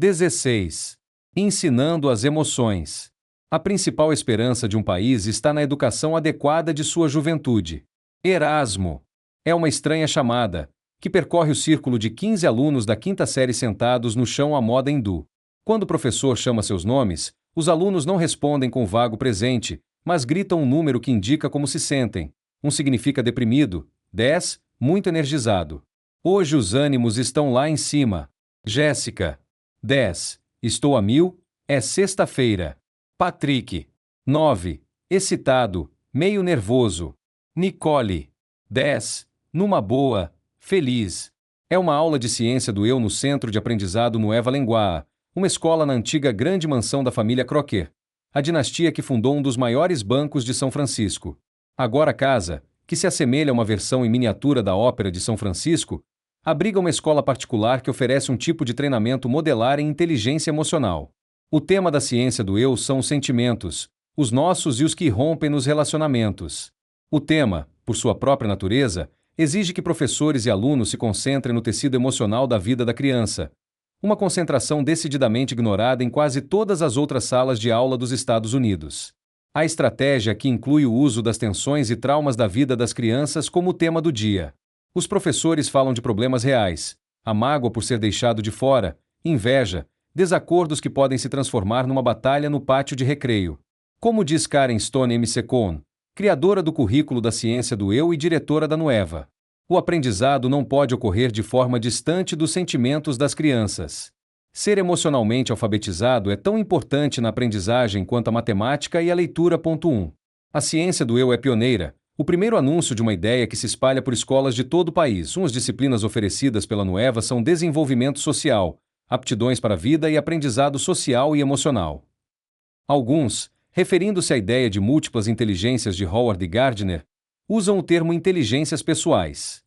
16. Ensinando as emoções. A principal esperança de um país está na educação adequada de sua juventude. Erasmo. É uma estranha chamada, que percorre o círculo de 15 alunos da quinta série sentados no chão à moda hindu. Quando o professor chama seus nomes, os alunos não respondem com vago presente, mas gritam um número que indica como se sentem. Um significa deprimido, 10, muito energizado. Hoje os ânimos estão lá em cima. Jéssica. 10. Estou a 1000, é sexta-feira. Patrick. 9. Excitado, meio nervoso. Nicole. 10. Numa boa, feliz. É uma aula de ciência do eu no Centro de Aprendizado Nueva Linguaa, uma escola na antiga grande mansão da família Crocker, a dinastia que fundou um dos maiores bancos de São Francisco. Agora a casa, que se assemelha a uma versão em miniatura da Ópera de São Francisco, abriga uma escola particular que oferece um tipo de treinamento modelar em inteligência emocional. O tema da ciência do eu são os sentimentos, os nossos e os que irrompem nos relacionamentos. O tema, por sua própria natureza, exige que professores e alunos se concentrem no tecido emocional da vida da criança, uma concentração decididamente ignorada em quase todas as outras salas de aula dos Estados Unidos. A estratégia aqui inclui o uso das tensões e traumas da vida das crianças como tema do dia. Os professores falam de problemas reais, a mágoa por ser deixado de fora, inveja, desacordos que podem se transformar numa batalha no pátio de recreio. Como diz Karen Stone M.C. Cohn, criadora do currículo da ciência do eu e diretora da Nueva, o aprendizado não pode ocorrer de forma distante dos sentimentos das crianças. Ser emocionalmente alfabetizado é tão importante na aprendizagem quanto a matemática e a leitura. 1. A ciência do eu é pioneira, o primeiro anúncio de uma ideia que se espalha por escolas de todo o país. As disciplinas oferecidas pela Nueva são desenvolvimento social, aptidões para a vida e aprendizado social e emocional. Alguns, referindo-se à ideia de múltiplas inteligências de Howard Gardner, usam o termo inteligências pessoais.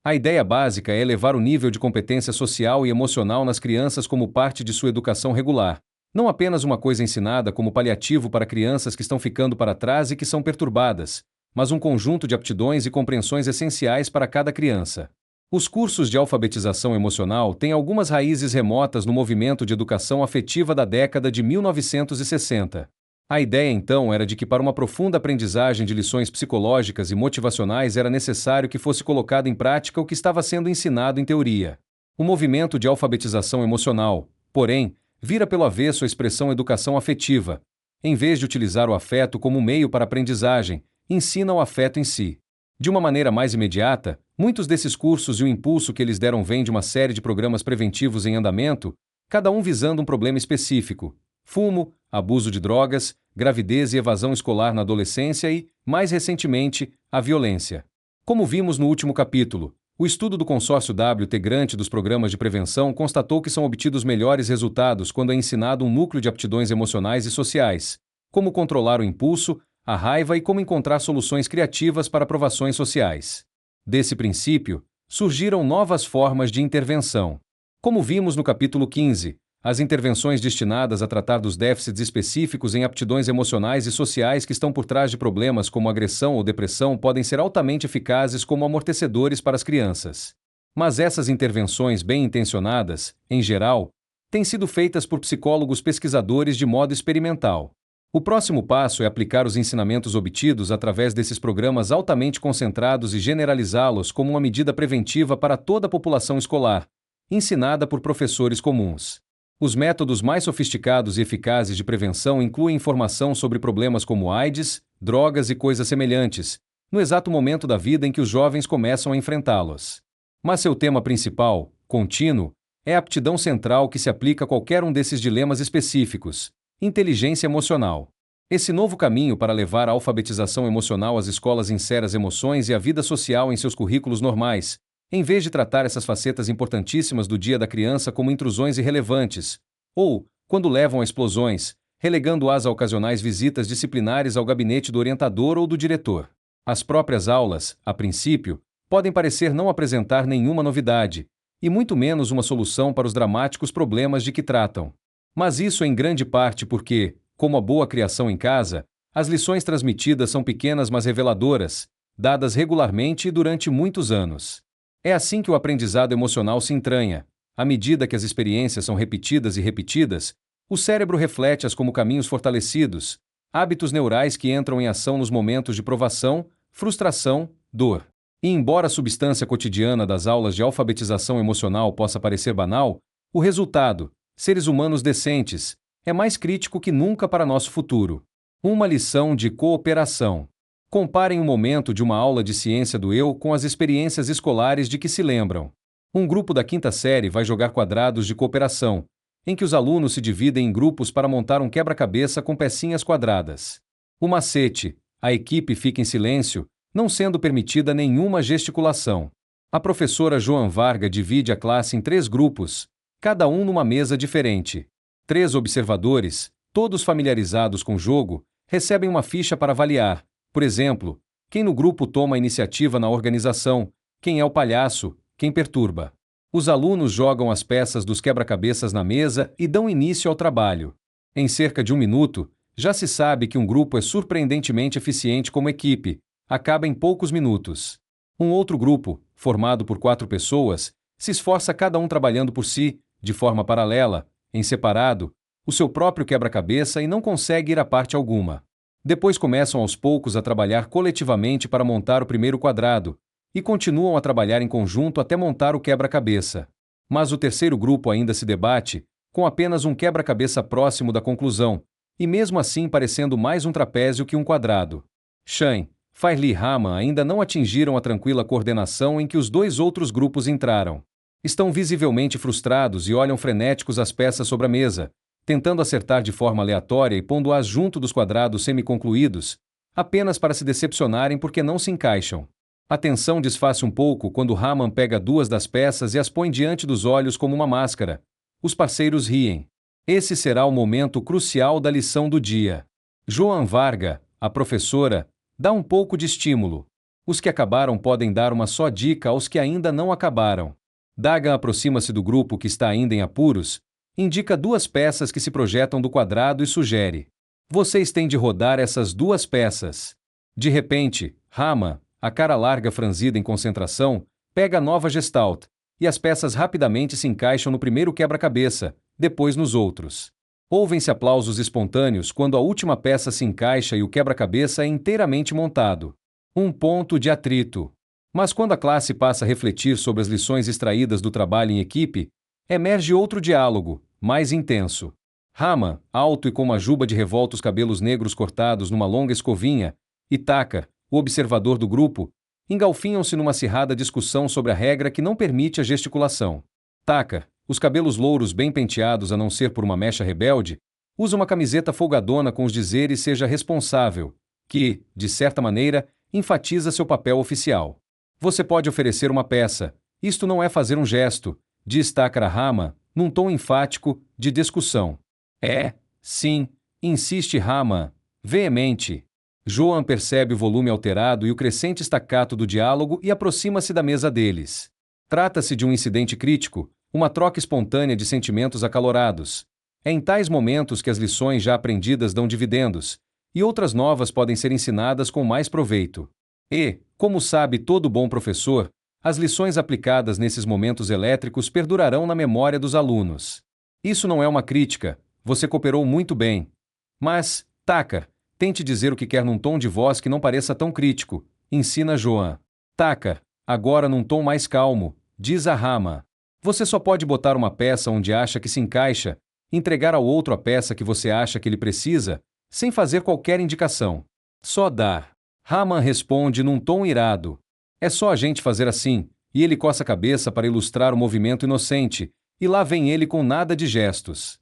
A ideia básica é elevar o nível de competência social e emocional nas crianças como parte de sua educação regular, não apenas uma coisa ensinada como paliativo para crianças que estão ficando para trás e que são perturbadas, mas um conjunto de aptidões e compreensões essenciais para cada criança. Os cursos de alfabetização emocional têm algumas raízes remotas no movimento de educação afetiva da década de 1960. A ideia então era de que para uma profunda aprendizagem de lições psicológicas e motivacionais era necessário que fosse colocado em prática o que estava sendo ensinado em teoria. O movimento de alfabetização emocional, porém, vira pelo avesso a expressão educação afetiva. Em vez de utilizar o afeto como meio para aprendizagem, ensina o afeto em si. De uma maneira mais imediata, muitos desses cursos e o impulso que eles deram vêm de uma série de programas preventivos em andamento, cada um visando um problema específico: fumo, abuso de drogas, gravidez e evasão escolar na adolescência e, mais recentemente, a violência. Como vimos no último capítulo, o estudo do consórcio WT Grant dos programas de prevenção constatou que são obtidos melhores resultados quando é ensinado um núcleo de aptidões emocionais e sociais, como controlar o impulso, a raiva e como encontrar soluções criativas para provações sociais. Desse princípio, surgiram novas formas de intervenção. Como vimos no capítulo 15, as intervenções destinadas a tratar dos déficits específicos em aptidões emocionais e sociais que estão por trás de problemas como agressão ou depressão podem ser altamente eficazes como amortecedores para as crianças. Mas essas intervenções bem intencionadas, em geral, têm sido feitas por psicólogos pesquisadores de modo experimental. O próximo passo é aplicar os ensinamentos obtidos através desses programas altamente concentrados e generalizá-los como uma medida preventiva para toda a população escolar, ensinada por professores comuns. Os métodos mais sofisticados e eficazes de prevenção incluem informação sobre problemas como AIDS, drogas e coisas semelhantes, no exato momento da vida em que os jovens começam a enfrentá-los. Mas seu tema principal, contínuo, é a aptidão central que se aplica a qualquer um desses dilemas específicos: inteligência emocional. Esse novo caminho para levar a alfabetização emocional às escolas insere as emoções e a vida social em seus currículos normais, em vez de tratar essas facetas importantíssimas do dia da criança como intrusões irrelevantes, ou, quando levam a explosões, relegando-as a ocasionais visitas disciplinares ao gabinete do orientador ou do diretor. As próprias aulas, a princípio, podem parecer não apresentar nenhuma novidade, e muito menos uma solução para os dramáticos problemas de que tratam. Mas isso é em grande parte porque, como a boa criação em casa, as lições transmitidas são pequenas mas reveladoras, dadas regularmente e durante muitos anos. É assim que o aprendizado emocional se entranha, À medida que as experiências são repetidas e repetidas, o cérebro reflete-as como caminhos fortalecidos, hábitos neurais que entram em ação nos momentos de provação, frustração, dor. E embora a substância cotidiana das aulas de alfabetização emocional possa parecer banal, o resultado, seres humanos decentes, é mais crítico que nunca para nosso futuro. Uma lição de cooperação. Comparem o momento de uma aula de ciência do eu com as experiências escolares de que se lembram. Um grupo da quinta série vai jogar quadrados de cooperação, em que os alunos se dividem em grupos para montar um quebra-cabeça com pecinhas quadradas. O macete: a equipe fica em silêncio, não sendo permitida nenhuma gesticulação. A professora Joan Varga divide a classe em 3 grupos, cada um numa mesa diferente. 3 observadores, todos familiarizados com o jogo, recebem uma ficha para avaliar, por exemplo, quem no grupo toma a iniciativa na organização, quem é o palhaço, quem perturba. Os alunos jogam as peças dos quebra-cabeças na mesa e dão início ao trabalho. Em cerca de 1 minuto, já se sabe que um grupo é surpreendentemente eficiente como equipe, acaba em poucos minutos. Um outro grupo, formado por 4 pessoas, se esforça cada um trabalhando por si, de forma paralela, em separado, o seu próprio quebra-cabeça e não consegue ir a parte alguma. Depois começam aos poucos a trabalhar coletivamente para montar o primeiro quadrado, e continuam a trabalhar em conjunto até montar o quebra-cabeça. Mas o terceiro grupo ainda se debate, com apenas um quebra-cabeça próximo da conclusão, e mesmo assim parecendo mais um trapézio que um quadrado. Chan, Farley e Raman ainda não atingiram a tranquila coordenação em que os 2 outros grupos entraram. Estão visivelmente frustrados e olham frenéticos as peças sobre a mesa, tentando acertar de forma aleatória e pondo-as junto dos quadrados semi-concluídos, apenas para se decepcionarem porque não se encaixam. A tensão desfaz um pouco quando Raman pega 2 das peças e as põe diante dos olhos como uma máscara. Os parceiros riem. Esse será o momento crucial da lição do dia. Joan Varga, a professora, dá um pouco de estímulo. Os que acabaram podem dar uma só dica aos que ainda não acabaram. Dagan aproxima-se do grupo que está ainda em apuros, indica 2 peças que se projetam do quadrado e sugere: vocês têm de rodar essas 2 peças. De repente, Raman, a cara larga franzida em concentração, pega a nova gestalt, e as peças rapidamente se encaixam no primeiro quebra-cabeça, depois nos outros. Ouvem-se aplausos espontâneos quando a última peça se encaixa e o quebra-cabeça é inteiramente montado. Um ponto de atrito. Mas quando a classe passa a refletir sobre as lições extraídas do trabalho em equipe, emerge outro diálogo, mais intenso. Raman, alto e com uma juba de revoltos cabelos negros cortados numa longa escovinha, e Taka, o observador do grupo, engalfinham-se numa acirrada discussão sobre a regra que não permite a gesticulação. Taka, os cabelos louros bem penteados a não ser por uma mecha rebelde, usa uma camiseta folgadona com os dizeres seja responsável, que, de certa maneira, enfatiza seu papel oficial. Você pode oferecer uma peça, isto não é fazer um gesto, diz Taka a Raman, num tom enfático, de discussão. É, sim, insiste Raman, veemente. Joan percebe o volume alterado e o crescente staccato do diálogo e aproxima-se da mesa deles. Trata-se de um incidente crítico, uma troca espontânea de sentimentos acalorados. É em tais momentos que as lições já aprendidas dão dividendos, e outras novas podem ser ensinadas com mais proveito. E, como sabe todo bom professor, as lições aplicadas nesses momentos elétricos perdurarão na memória dos alunos. Isso não é uma crítica, você cooperou muito bem. Mas, Taka, tente dizer o que quer num tom de voz que não pareça tão crítico, ensina Joan. Taka, agora num tom mais calmo, diz a Raman. Você só pode botar uma peça onde acha que se encaixa, entregar ao outro a peça que você acha que ele precisa, sem fazer qualquer indicação. Só dar. Raman responde num tom irado. É só a gente fazer assim, e ele coça a cabeça para ilustrar o movimento inocente, e lá vem ele com nada de gestos.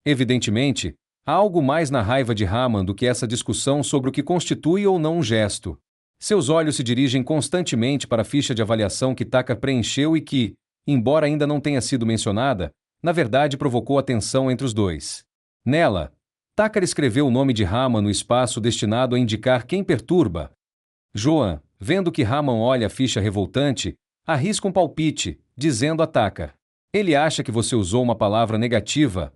Evidentemente, há algo mais na raiva de Raman do que essa discussão sobre o que constitui ou não um gesto. Seus olhos se dirigem constantemente para a ficha de avaliação que Taka preencheu e que, embora ainda não tenha sido mencionada, na verdade provocou atenção entre os 2. Nela, Taka escreveu o nome de Raman no espaço destinado a indicar quem perturba. Joan, vendo que Raman olha a ficha revoltante, arrisca um palpite, dizendo a Taka: ele acha que você usou uma palavra negativa,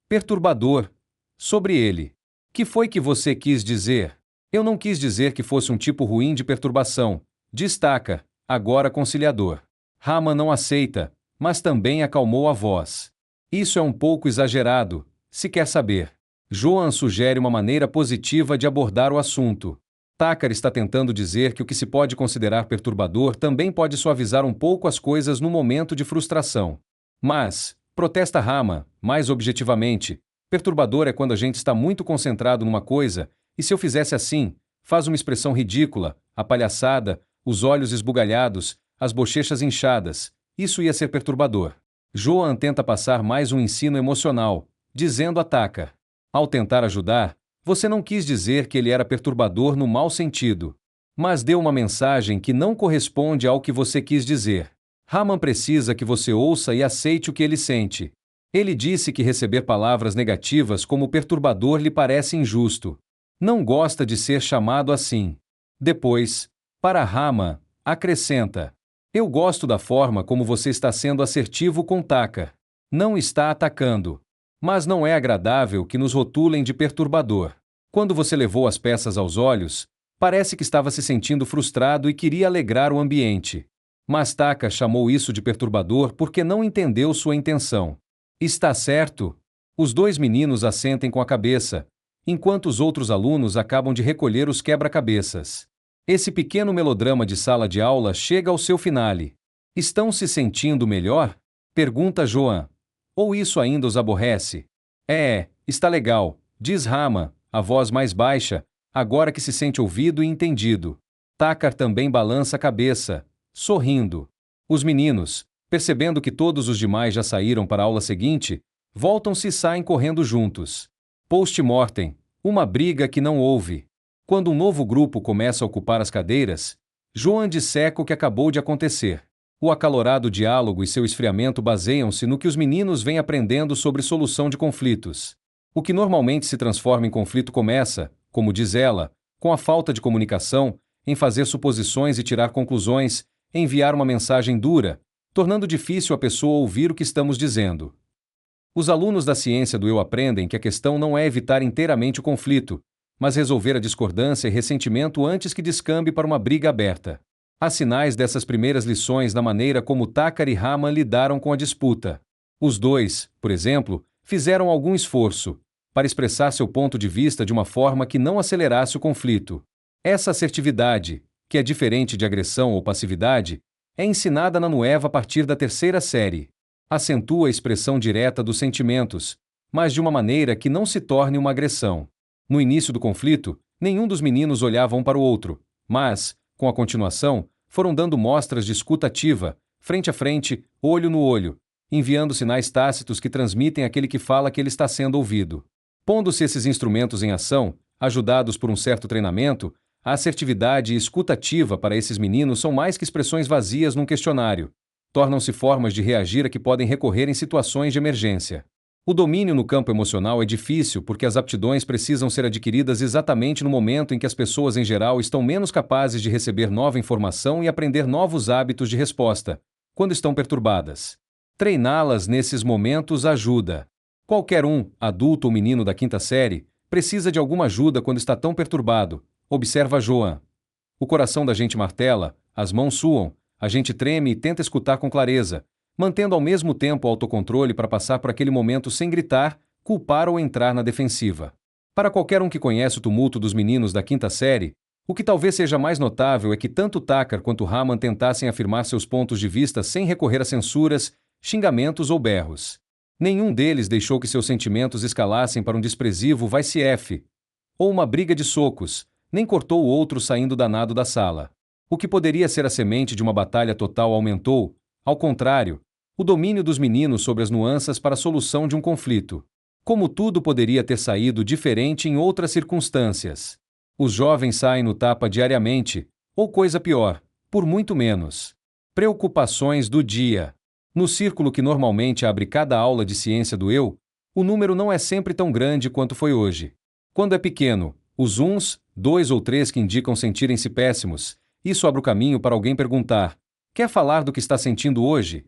perturbador, sobre ele. Que foi que você quis dizer? Eu não quis dizer que fosse um tipo ruim de perturbação, diz Taka, agora conciliador. Raman não aceita, mas também acalmou a voz. Isso é um pouco exagerado, se quer saber. Joan sugere uma maneira positiva de abordar o assunto. Tucker está tentando dizer que o que se pode considerar perturbador também pode suavizar um pouco as coisas no momento de frustração. Mas, protesta Rama, mais objetivamente, perturbador é quando a gente está muito concentrado numa coisa, e se eu fizesse assim, faz uma expressão ridícula, a palhaçada, os olhos esbugalhados, as bochechas inchadas, isso ia ser perturbador. Joan tenta passar mais um ensino emocional, dizendo a Tucker. Ao tentar ajudar, você não quis dizer que ele era perturbador no mau sentido, mas deu uma mensagem que não corresponde ao que você quis dizer. Raman precisa que você ouça e aceite o que ele sente. Ele disse que receber palavras negativas como perturbador lhe parece injusto. Não gosta de ser chamado assim. Depois, para Raman, acrescenta: eu gosto da forma como você está sendo assertivo com Tucker. Não está atacando. Mas não é agradável que nos rotulem de perturbador. Quando você levou as peças aos olhos, parece que estava se sentindo frustrado e queria alegrar o ambiente. Mas Tucker chamou isso de perturbador porque não entendeu sua intenção. Está certo? Os dois meninos assentem com a cabeça, enquanto os outros alunos acabam de recolher os quebra-cabeças. Esse pequeno melodrama de sala de aula chega ao seu finale. Estão se sentindo melhor? Pergunta Joan. Ou isso ainda os aborrece? Está legal, diz Raman, a voz mais baixa, agora que se sente ouvido e entendido. Tucker também balança a cabeça, sorrindo. Os meninos, percebendo que todos os demais já saíram para a aula seguinte, voltam-se e saem correndo juntos. Post-mortem, uma briga que não houve. Quando um novo grupo começa a ocupar as cadeiras, Joan disseca o que acabou de acontecer. O acalorado diálogo e seu esfriamento baseiam-se no que os meninos vêm aprendendo sobre solução de conflitos. O que normalmente se transforma em conflito começa, como diz ela, com a falta de comunicação, em fazer suposições e tirar conclusões, enviar uma mensagem dura, tornando difícil a pessoa ouvir o que estamos dizendo. Os alunos da ciência do eu aprendem que a questão não é evitar inteiramente o conflito, mas resolver a discordância e ressentimento antes que descambe para uma briga aberta. Há sinais dessas primeiras lições na maneira como Tucker e Raman lidaram com a disputa. Os dois, por exemplo, fizeram algum esforço para expressar seu ponto de vista de uma forma que não acelerasse o conflito. Essa assertividade, que é diferente de agressão ou passividade, é ensinada na Nueva a partir da terceira série. Acentua a expressão direta dos sentimentos, mas de uma maneira que não se torne uma agressão. No início do conflito, nenhum dos meninos olhava um para o outro, mas, com a continuação, foram dando mostras de escuta ativa, frente a frente, olho no olho, enviando sinais tácitos que transmitem àquele que fala que ele está sendo ouvido. Pondo-se esses instrumentos em ação, ajudados por um certo treinamento, a assertividade e escuta ativa para esses meninos são mais que expressões vazias num questionário. Tornam-se formas de reagir a que podem recorrer em situações de emergência. O domínio no campo emocional é difícil porque as aptidões precisam ser adquiridas exatamente no momento em que as pessoas em geral estão menos capazes de receber nova informação e aprender novos hábitos de resposta, quando estão perturbadas. Treiná-las nesses momentos ajuda. Qualquer um, adulto ou menino da quinta série, precisa de alguma ajuda quando está tão perturbado, observa Joan. O coração da gente martela, as mãos suam, a gente treme e tenta escutar com clareza, mantendo ao mesmo tempo o autocontrole para passar por aquele momento sem gritar, culpar ou entrar na defensiva. Para qualquer um que conhece o tumulto dos meninos da quinta série, o que talvez seja mais notável é que tanto Tucker quanto Raman tentassem afirmar seus pontos de vista sem recorrer a censuras, xingamentos ou berros. Nenhum deles deixou que seus sentimentos escalassem para um desprezível vai-se F, ou uma briga de socos, nem cortou o outro saindo danado da sala. O que poderia ser a semente de uma batalha total aumentou, ao contrário, o domínio dos meninos sobre as nuances para a solução de um conflito. Como tudo poderia ter saído diferente em outras circunstâncias. Os jovens saem no tapa diariamente, ou coisa pior, por muito menos. Preocupações do dia. No círculo que normalmente abre cada aula de ciência do eu, o número não é sempre tão grande quanto foi hoje. Quando é pequeno, os uns, 2 ou 3 que indicam sentirem-se péssimos, isso abre o caminho para alguém perguntar: quer falar do que está sentindo hoje?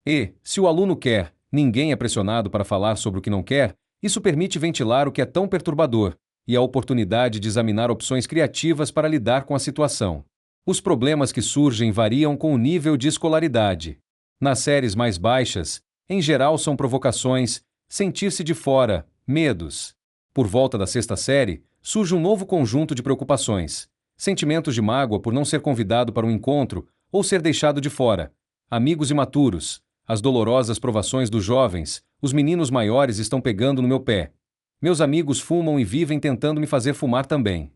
E, se o aluno quer, ninguém é pressionado para falar sobre o que não quer, isso permite ventilar o que é tão perturbador, e a oportunidade de examinar opções criativas para lidar com a situação. Os problemas que surgem variam com o nível de escolaridade. Nas séries mais baixas, em geral são provocações, sentir-se de fora, medos. Por volta da sexta série, surge um novo conjunto de preocupações. Sentimentos de mágoa por não ser convidado para um encontro ou ser deixado de fora. Amigos imaturos, as dolorosas provações dos jovens, os meninos maiores estão pegando no meu pé. Meus amigos fumam e vivem tentando me fazer fumar também.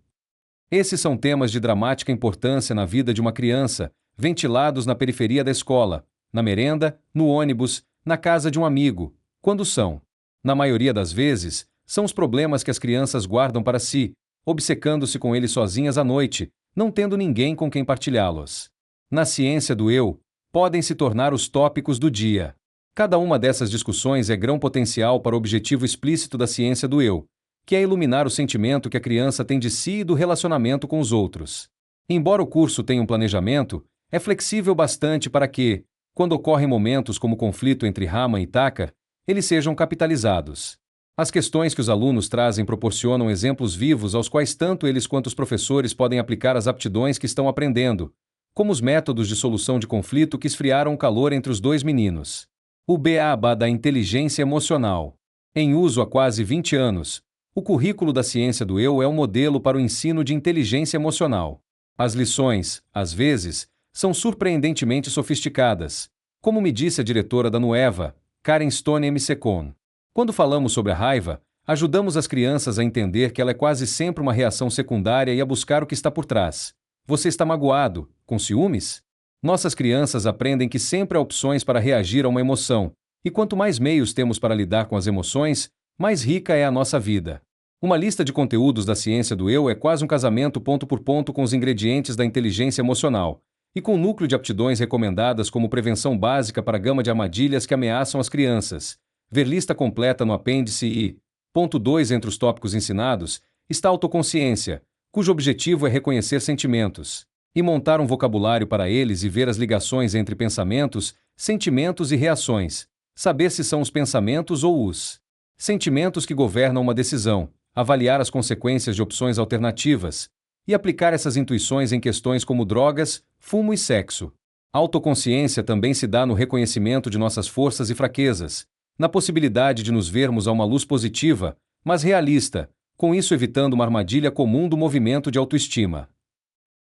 Esses são temas de dramática importância na vida de uma criança, ventilados na periferia da escola, na merenda, no ônibus, na casa de um amigo, quando são. Na maioria das vezes, são os problemas que as crianças guardam para si, obcecando-se com eles sozinhas à noite, não tendo ninguém com quem partilhá-los. Na ciência do eu, podem se tornar os tópicos do dia. Cada uma dessas discussões é grão potencial para o objetivo explícito da ciência do eu, que é iluminar o sentimento que a criança tem de si e do relacionamento com os outros. Embora o curso tenha um planejamento, é flexível bastante para que, quando ocorrem momentos como o conflito entre Raman e Tucker, eles sejam capitalizados. As questões que os alunos trazem proporcionam exemplos vivos aos quais tanto eles quanto os professores podem aplicar as aptidões que estão aprendendo, como os métodos de solução de conflito que esfriaram o calor entre os dois meninos. O beabá da inteligência emocional. Em uso há quase 20 anos, o currículo da ciência do eu é um modelo para o ensino de inteligência emocional. As lições, às vezes, são surpreendentemente sofisticadas, como me disse a diretora da Nueva, Karen Stone M. Secon. Quando falamos sobre a raiva, ajudamos as crianças a entender que ela é quase sempre uma reação secundária e a buscar o que está por trás. Você está magoado, com ciúmes? Nossas crianças aprendem que sempre há opções para reagir a uma emoção, e quanto mais meios temos para lidar com as emoções, mais rica é a nossa vida. Uma lista de conteúdos da ciência do eu é quase um casamento ponto por ponto com os ingredientes da inteligência emocional, e com um núcleo de aptidões recomendadas como prevenção básica para a gama de armadilhas que ameaçam as crianças. Ver lista completa no apêndice e, ponto 2 entre os tópicos ensinados, está a autoconsciência, cujo objetivo é reconhecer sentimentos, e montar um vocabulário para eles e ver as ligações entre pensamentos, sentimentos e reações, saber se são os pensamentos ou os sentimentos que governam uma decisão, avaliar as consequências de opções alternativas, e aplicar essas intuições em questões como drogas, fumo e sexo. A autoconsciência também se dá no reconhecimento de nossas forças e fraquezas, na possibilidade de nos vermos a uma luz positiva, mas realista, com isso evitando uma armadilha comum do movimento de autoestima.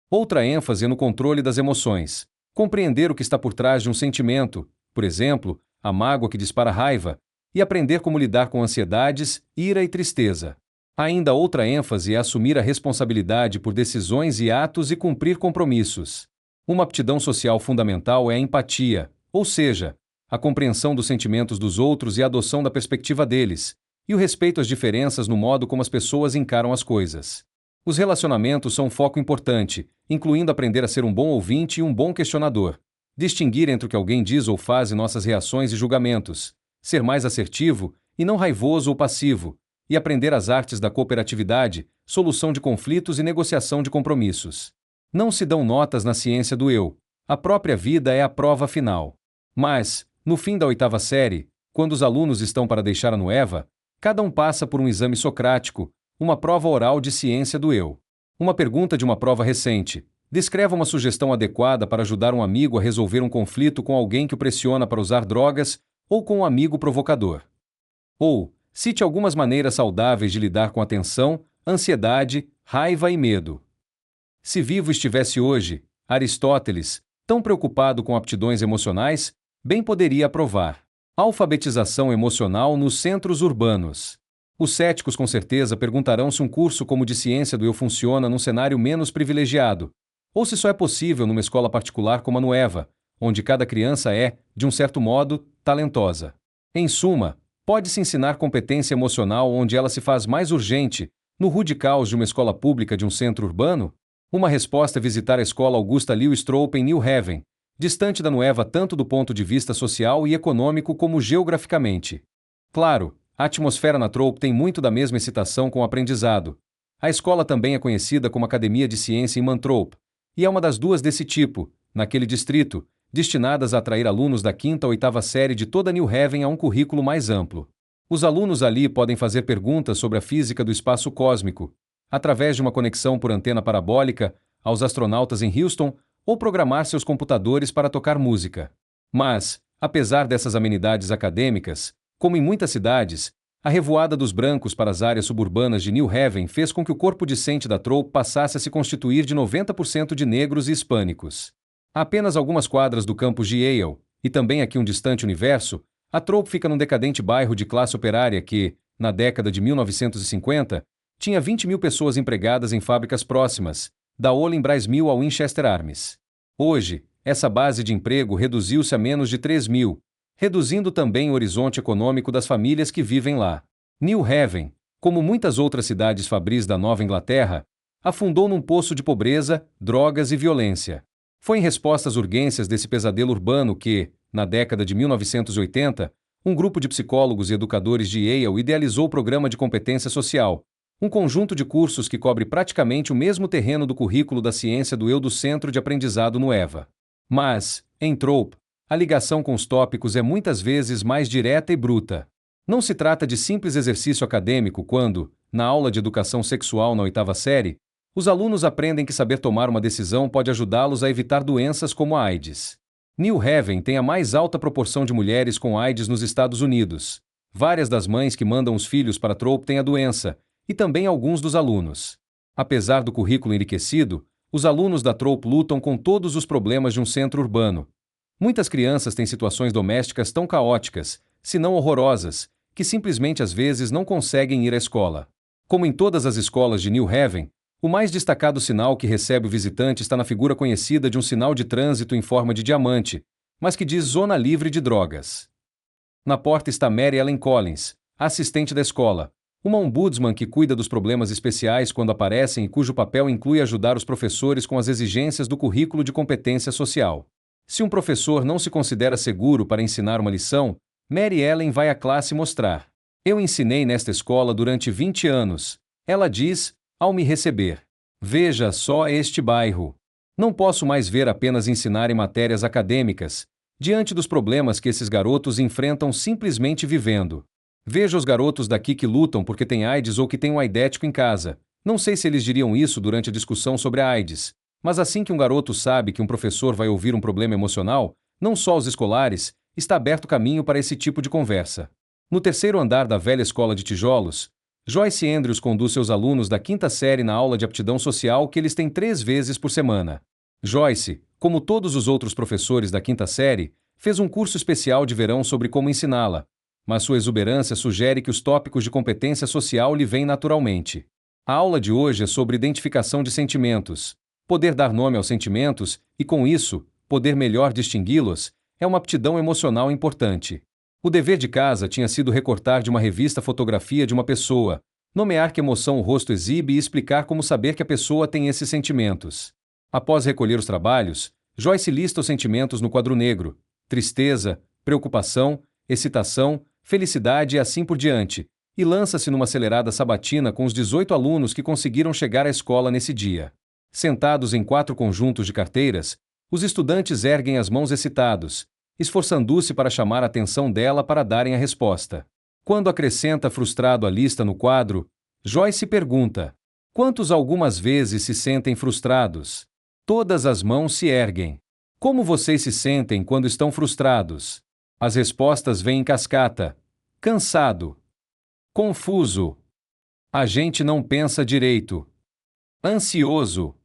Outra ênfase é no controle das emoções. Compreender o que está por trás de um sentimento, por exemplo, a mágoa que dispara raiva, e aprender como lidar com ansiedades, ira e tristeza. Ainda outra ênfase é assumir a responsabilidade por decisões e atos e cumprir compromissos. Uma aptidão social fundamental é a empatia, ou seja, a compreensão dos sentimentos dos outros e a adoção da perspectiva deles, e o respeito às diferenças no modo como as pessoas encaram as coisas. Os relacionamentos são um foco importante, incluindo aprender a ser um bom ouvinte e um bom questionador, distinguir entre o que alguém diz ou faz e nossas reações e julgamentos, ser mais assertivo e não raivoso ou passivo, e aprender as artes da cooperatividade, solução de conflitos e negociação de compromissos. Não se dão notas na ciência do eu. A própria vida é a prova final. Mas, no fim da 8ª série, quando os alunos estão para deixar a Nueva, cada um passa por um exame socrático, uma prova oral de ciência do eu. Uma pergunta de uma prova recente. Descreva uma sugestão adequada para ajudar um amigo a resolver um conflito com alguém que o pressiona para usar drogas ou com um amigo provocador. Ou, cite algumas maneiras saudáveis de lidar com a tensão, ansiedade, raiva e medo. Se vivo estivesse hoje, Aristóteles, tão preocupado com aptidões emocionais, bem poderia aprovar. Alfabetização emocional nos centros urbanos. Os céticos com certeza perguntarão se um curso como de ciência do eu funciona num cenário menos privilegiado, ou se só é possível numa escola particular como a Nueva, onde cada criança é, de um certo modo, talentosa. Em suma, pode-se ensinar competência emocional onde ela se faz mais urgente, no rude caos de uma escola pública de um centro urbano? Uma resposta é visitar a escola Augusta Leo Stroop em New Haven, distante da Nueva tanto do ponto de vista social e econômico como geograficamente. Claro, a atmosfera na Troop tem muito da mesma excitação com o aprendizado. A escola também é conhecida como Academia de Ciência em Mantrope, e é uma das duas desse tipo, naquele distrito, destinadas a atrair alunos da 5ª a 8ª série de toda New Haven a um currículo mais amplo. Os alunos ali podem fazer perguntas sobre a física do espaço cósmico, através de uma conexão por antena parabólica, aos astronautas em Houston, ou programar seus computadores para tocar música. Mas, Apesar dessas amenidades acadêmicas, como em muitas cidades, a revoada dos brancos para as áreas suburbanas de New Haven fez com que o corpo discente da Troup passasse a se constituir de 90% de negros e hispânicos. A apenas algumas quadras do campus de Yale, e também aqui um distante universo, a Troup fica num decadente bairro de classe operária que, na década de 1950, tinha 20 mil pessoas empregadas em fábricas próximas, da Olin Brass Mill ao Winchester Arms. Hoje, essa base de emprego reduziu-se a menos de 3 mil, reduzindo também o horizonte econômico das famílias que vivem lá. New Haven, como muitas outras cidades fabris da Nova Inglaterra, afundou num poço de pobreza, drogas e violência. Foi em resposta às urgências desse pesadelo urbano que, na década de 1980, um grupo de psicólogos e educadores de Yale idealizou o Programa de Competência Social, um conjunto de cursos que cobre praticamente o mesmo terreno do currículo da ciência do eu do Centro de Aprendizado no EVA. Mas, em Troup, a ligação com os tópicos é muitas vezes mais direta e bruta. Não se trata de simples exercício acadêmico quando, na aula de educação sexual na 8ª série, os alunos aprendem que saber tomar uma decisão pode ajudá-los a evitar doenças como a AIDS. New Haven tem a mais alta proporção de mulheres com AIDS nos Estados Unidos. Várias das mães que mandam os filhos para Troup têm a doença, e também alguns dos alunos. Apesar do currículo enriquecido, os alunos da Troup lutam com todos os problemas de um centro urbano. Muitas crianças têm situações domésticas tão caóticas, se não horrorosas, que simplesmente às vezes não conseguem ir à escola. Como em todas as escolas de New Haven, o mais destacado sinal que recebe o visitante está na figura conhecida de um sinal de trânsito em forma de diamante, mas que diz Zona Livre de Drogas. Na porta está Mary Ellen Collins, a assistente da escola, uma ombudsman que cuida dos problemas especiais quando aparecem e cujo papel inclui ajudar os professores com as exigências do currículo de competência social. Se um professor não se considera seguro para ensinar uma lição, Mary Ellen vai à classe mostrar. Eu ensinei nesta escola durante 20 anos, ela diz, ao me receber. Veja só este bairro. Não posso mais ver apenas ensinar em matérias acadêmicas, diante dos problemas que esses garotos enfrentam simplesmente vivendo. Veja os garotos daqui que lutam porque têm AIDS ou que têm um aidético em casa. Não sei se eles diriam isso durante a discussão sobre a AIDS, mas assim que um garoto sabe que um professor vai ouvir um problema emocional, não só os escolares, está aberto caminho para esse tipo de conversa. No 3º andar da velha escola de tijolos, Joyce Andrews conduz seus alunos da 5ª série na aula de aptidão social que eles têm 3 vezes por semana. Joyce, como todos os outros professores da 5ª série, fez um curso especial de verão sobre como ensiná-la, mas sua exuberância sugere que os tópicos de competência social lhe vêm naturalmente. A aula de hoje é sobre identificação de sentimentos. Poder dar nome aos sentimentos e, com isso, poder melhor distingui-los, é uma aptidão emocional importante. O dever de casa tinha sido recortar de uma revista a fotografia de uma pessoa, nomear que emoção o rosto exibe e explicar como saber que a pessoa tem esses sentimentos. Após recolher os trabalhos, Joyce lista os sentimentos no quadro negro: tristeza, preocupação, excitação, felicidade e assim por diante, e lança-se numa acelerada sabatina com os 18 alunos que conseguiram chegar à escola nesse dia. Sentados em 4 conjuntos de carteiras, os estudantes erguem as mãos excitados, esforçando-se para chamar a atenção dela para darem a resposta. Quando acrescenta frustrado a lista no quadro, Joyce pergunta: quantos algumas vezes se sentem frustrados? Todas as mãos se erguem. Como vocês se sentem quando estão frustrados? As respostas vêm em cascata: cansado, confuso, a gente não pensa direito, ansioso.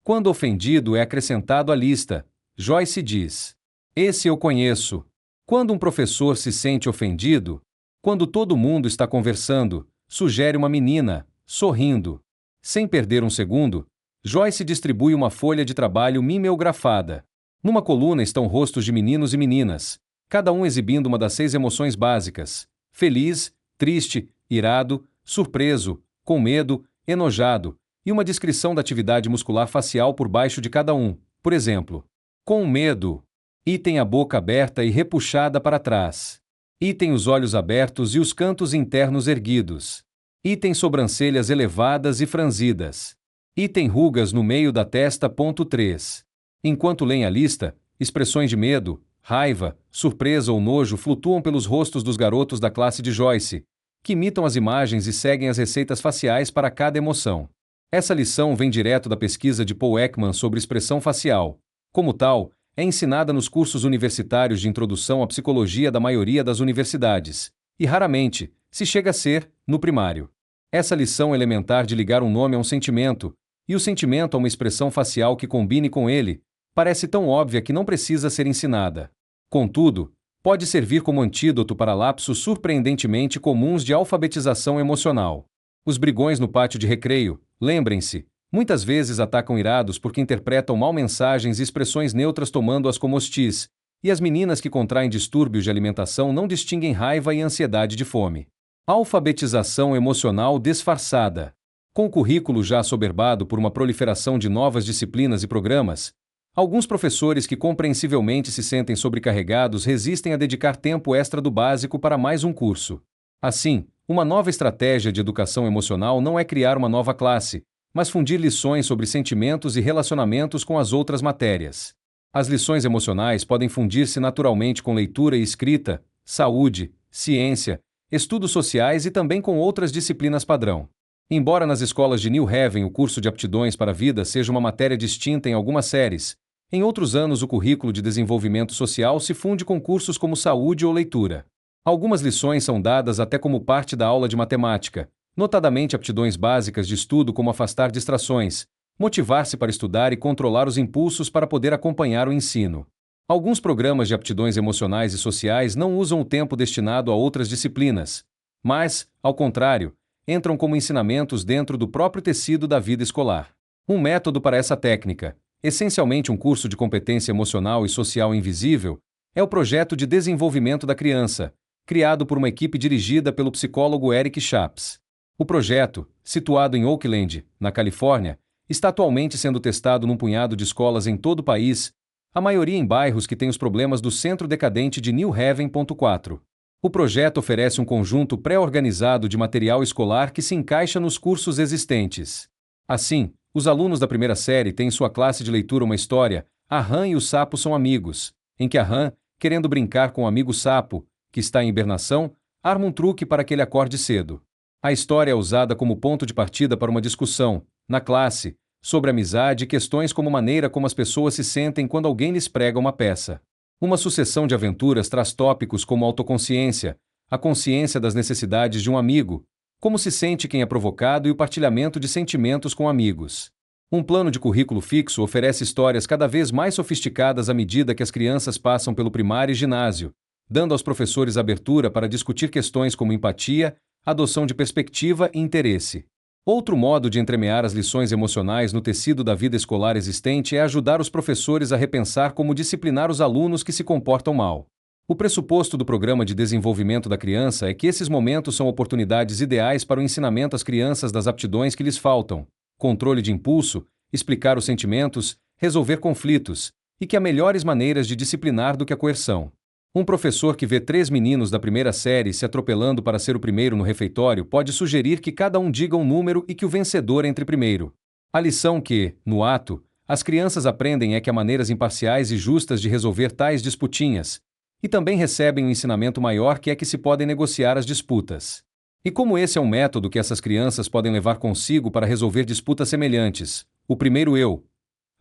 Quando ofendido é acrescentado à lista, Joyce diz: esse eu conheço. Quando um professor se sente ofendido, quando todo mundo está conversando, sugere uma menina, sorrindo. Sem perder um segundo, Joyce distribui uma folha de trabalho mimeografada. Numa coluna estão rostos de meninos e meninas, cada um exibindo uma das 6 emoções básicas: feliz, triste, irado, surpreso, com medo, enojado, e uma descrição da atividade muscular facial por baixo de cada um. Por exemplo, com medo, e tem a boca aberta e repuxada para trás. E tem os olhos abertos e os cantos internos erguidos. E tem sobrancelhas elevadas e franzidas. E tem rugas no meio da testa. 3. Enquanto leem a lista, expressões de medo, raiva, surpresa ou nojo flutuam pelos rostos dos garotos da classe de Joyce, que imitam as imagens e seguem as receitas faciais para cada emoção. Essa lição vem direto da pesquisa de Paul Ekman sobre expressão facial. Como tal, é ensinada nos cursos universitários de introdução à psicologia da maioria das universidades, e raramente se chega a ser no primário. Essa lição elementar de ligar um nome a um sentimento, e o sentimento a uma expressão facial que combine com ele, parece tão óbvia que não precisa ser ensinada. Contudo, pode servir como antídoto para lapsos surpreendentemente comuns de alfabetização emocional. Os brigões no pátio de recreio, lembrem-se, muitas vezes atacam irados porque interpretam mal mensagens e expressões neutras tomando-as como hostis, e as meninas que contraem distúrbios de alimentação não distinguem raiva e ansiedade de fome. Alfabetização emocional disfarçada. Com o currículo já assoberbado por uma proliferação de novas disciplinas e programas, alguns professores que compreensivelmente se sentem sobrecarregados resistem a dedicar tempo extra do básico para mais um curso. Assim, uma nova estratégia de educação emocional não é criar uma nova classe, mas fundir lições sobre sentimentos e relacionamentos com as outras matérias. As lições emocionais podem fundir-se naturalmente com leitura e escrita, saúde, ciência, estudos sociais e também com outras disciplinas padrão. Embora nas escolas de New Haven o curso de aptidões para a vida seja uma matéria distinta em algumas séries, em outros anos o currículo de desenvolvimento social se funde com cursos como saúde ou leitura. Algumas lições são dadas até como parte da aula de matemática, notadamente aptidões básicas de estudo como afastar distrações, motivar-se para estudar e controlar os impulsos para poder acompanhar o ensino. Alguns programas de aptidões emocionais e sociais não usam o tempo destinado a outras disciplinas, mas, ao contrário, entram como ensinamentos dentro do próprio tecido da vida escolar. Um método para essa técnica, essencialmente um curso de competência emocional e social invisível, é o projeto de desenvolvimento da criança, criado por uma equipe dirigida pelo psicólogo Eric Chaps. O projeto, situado em Oakland, na Califórnia, está atualmente sendo testado num punhado de escolas em todo o país, a maioria em bairros que têm os problemas do centro decadente de New Haven. 4. O projeto oferece um conjunto pré-organizado de material escolar que se encaixa nos cursos existentes. Assim, os alunos da primeira série têm em sua classe de leitura uma história, A Rã e o Sapo são amigos, em que a rã, querendo brincar com o amigo sapo, que está em hibernação, arma um truque para que ele acorde cedo. A história é usada como ponto de partida para uma discussão, na classe, sobre amizade e questões como a maneira como as pessoas se sentem quando alguém lhes prega uma peça. Uma sucessão de aventuras traz tópicos como autoconsciência, a consciência das necessidades de um amigo, como se sente quem é provocado e o partilhamento de sentimentos com amigos. Um plano de currículo fixo oferece histórias cada vez mais sofisticadas à medida que as crianças passam pelo primário e ginásio, dando aos professores abertura para discutir questões como empatia, adoção de perspectiva e interesse. Outro modo de entremear as lições emocionais no tecido da vida escolar existente é ajudar os professores a repensar como disciplinar os alunos que se comportam mal. O pressuposto do programa de desenvolvimento da criança é que esses momentos são oportunidades ideais para o ensinamento às crianças das aptidões que lhes faltam: controle de impulso, explicar os sentimentos, resolver conflitos, e que há melhores maneiras de disciplinar do que a coerção. Um professor que vê 3 meninos da primeira série se atropelando para ser o primeiro no refeitório pode sugerir que cada um diga um número e que o vencedor entre primeiro. A lição que, no ato, as crianças aprendem é que há maneiras imparciais e justas de resolver tais disputinhas, e também recebem um ensinamento maior que é que se podem negociar as disputas. E como esse é um método que essas crianças podem levar consigo para resolver disputas semelhantes, o primeiro eu,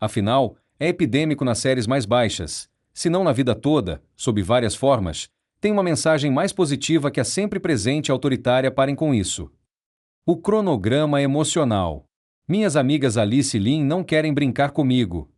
afinal, é epidêmico nas séries mais baixas, se não na vida toda, sob várias formas, tem uma mensagem mais positiva que a sempre presente e autoritária. Parem com isso. O cronograma emocional. Minhas amigas Alice e Lynn não querem brincar comigo.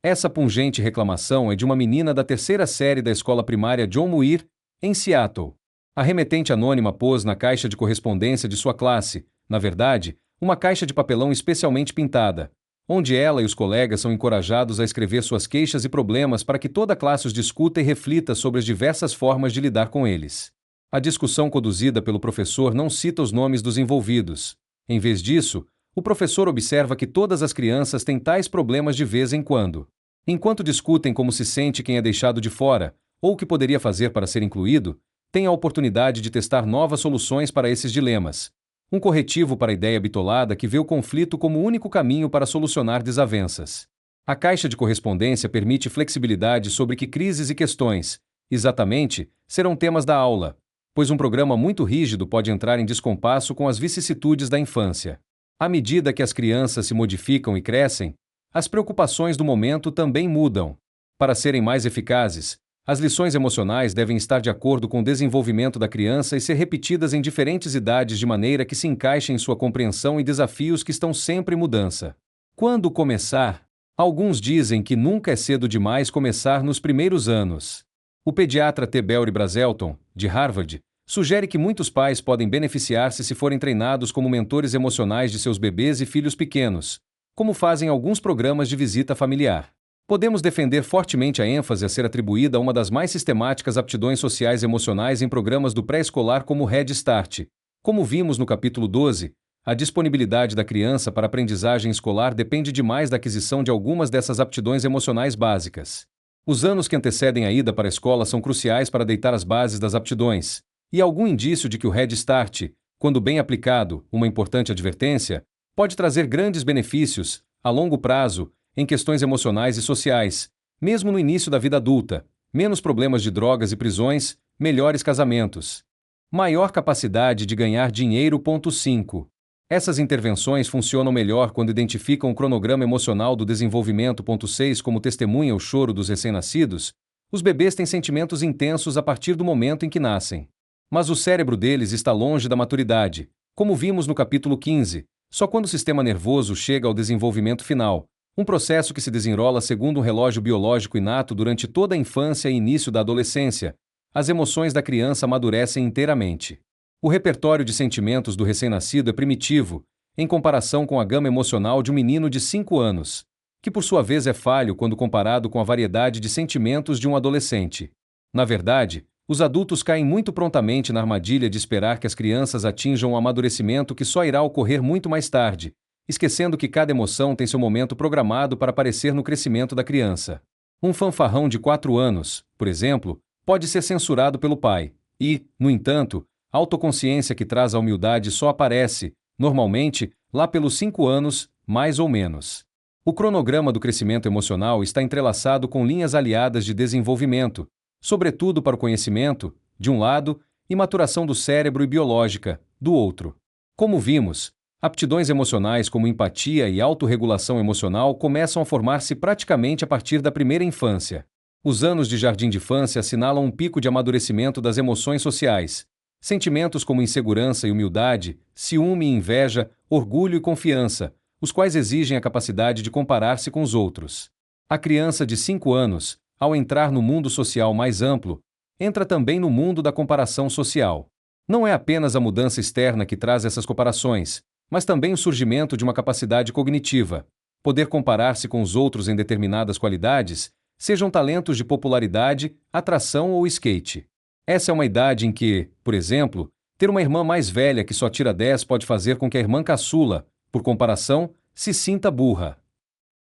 Essa pungente reclamação é de uma menina da 3ª série da escola primária John Muir, em Seattle. A remetente anônima pôs na caixa de correspondência de sua classe, na verdade, uma caixa de papelão especialmente pintada, onde ela e os colegas são encorajados a escrever suas queixas e problemas para que toda a classe os discuta e reflita sobre as diversas formas de lidar com eles. A discussão conduzida pelo professor não cita os nomes dos envolvidos. Em vez disso, o professor observa que todas as crianças têm tais problemas de vez em quando. Enquanto discutem como se sente quem é deixado de fora, ou o que poderia fazer para ser incluído, tem a oportunidade de testar novas soluções para esses dilemas. Um corretivo para a ideia bitolada que vê o conflito como o único caminho para solucionar desavenças. A caixa de correspondência permite flexibilidade sobre que crises e questões, exatamente, serão temas da aula, pois um programa muito rígido pode entrar em descompasso com as vicissitudes da infância. À medida que as crianças se modificam e crescem, as preocupações do momento também mudam. Para serem mais eficazes, as lições emocionais devem estar de acordo com o desenvolvimento da criança e ser repetidas em diferentes idades de maneira que se encaixem em sua compreensão e desafios que estão sempre em mudança. Quando começar? Alguns dizem que nunca é cedo demais começar nos primeiros anos. O pediatra T. Belry Brazelton, de Harvard, sugere que muitos pais podem beneficiar-se se forem treinados como mentores emocionais de seus bebês e filhos pequenos, como fazem alguns programas de visita familiar. Podemos defender fortemente a ênfase a ser atribuída a uma das mais sistemáticas aptidões sociais emocionais em programas do pré-escolar como o Head Start. Como vimos no capítulo 12, a disponibilidade da criança para a aprendizagem escolar depende demais da aquisição de algumas dessas aptidões emocionais básicas. Os anos que antecedem a ida para a escola são cruciais para deitar as bases das aptidões, e há algum indício de que o Head Start, quando bem aplicado, uma importante advertência, pode trazer grandes benefícios, a longo prazo, em questões emocionais e sociais, mesmo no início da vida adulta, menos problemas de drogas e prisões, melhores casamentos. Maior capacidade de ganhar dinheiro. 5. Essas intervenções funcionam melhor quando identificam o cronograma emocional do desenvolvimento. 6. Como testemunha o choro dos recém-nascidos, os bebês têm sentimentos intensos a partir do momento em que nascem. Mas o cérebro deles está longe da maturidade, como vimos no capítulo 15, só quando o sistema nervoso chega ao desenvolvimento final, um processo que se desenrola segundo um relógio biológico inato durante toda a infância e início da adolescência, as emoções da criança amadurecem inteiramente. O repertório de sentimentos do recém-nascido é primitivo, em comparação com a gama emocional de um menino de 5 anos, que por sua vez é falho quando comparado com a variedade de sentimentos de um adolescente. Na verdade, os adultos caem muito prontamente na armadilha de esperar que as crianças atinjam um amadurecimento que só irá ocorrer muito mais tarde, esquecendo que cada emoção tem seu momento programado para aparecer no crescimento da criança. Um fanfarrão de 4 anos, por exemplo, pode ser censurado pelo pai, e, no entanto, a autoconsciência que traz a humildade só aparece, normalmente, lá pelos 5 anos, mais ou menos. O cronograma do crescimento emocional está entrelaçado com linhas aliadas de desenvolvimento, sobretudo para o conhecimento, de um lado, e maturação do cérebro e biológica, do outro. Como vimos, aptidões emocionais como empatia e autorregulação emocional começam a formar-se praticamente a partir da primeira infância. Os anos de jardim de infância assinalam um pico de amadurecimento das emoções sociais. Sentimentos como insegurança e humildade, ciúme e inveja, orgulho e confiança, os quais exigem a capacidade de comparar-se com os outros. A criança de 5 anos, ao entrar no mundo social mais amplo, entra também no mundo da comparação social. Não é apenas a mudança externa que traz essas comparações, mas também o surgimento de uma capacidade cognitiva, poder comparar-se com os outros em determinadas qualidades, sejam talentos de popularidade, atração ou skate. Essa é uma idade em que, por exemplo, ter uma irmã mais velha que só tira 10 pode fazer com que a irmã caçula, por comparação, se sinta burra.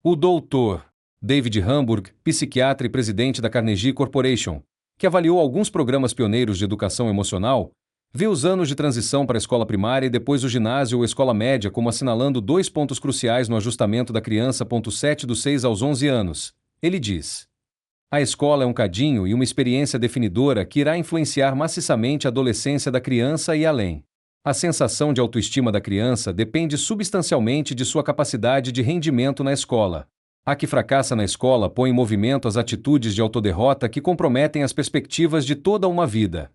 O Dr. David Hamburg, psiquiatra e presidente da Carnegie Corporation, que avaliou alguns programas pioneiros de educação emocional, vê os anos de transição para a escola primária e depois o ginásio ou escola média como assinalando 2 pontos cruciais no ajustamento da criança. 7 dos 6 aos 11 anos. Ele diz: a escola é um cadinho e uma experiência definidora que irá influenciar maciçamente a adolescência da criança e além. A sensação de autoestima da criança depende substancialmente de sua capacidade de rendimento na escola. A que fracassa na escola põe em movimento as atitudes de autoderrota que comprometem as perspectivas de toda uma vida.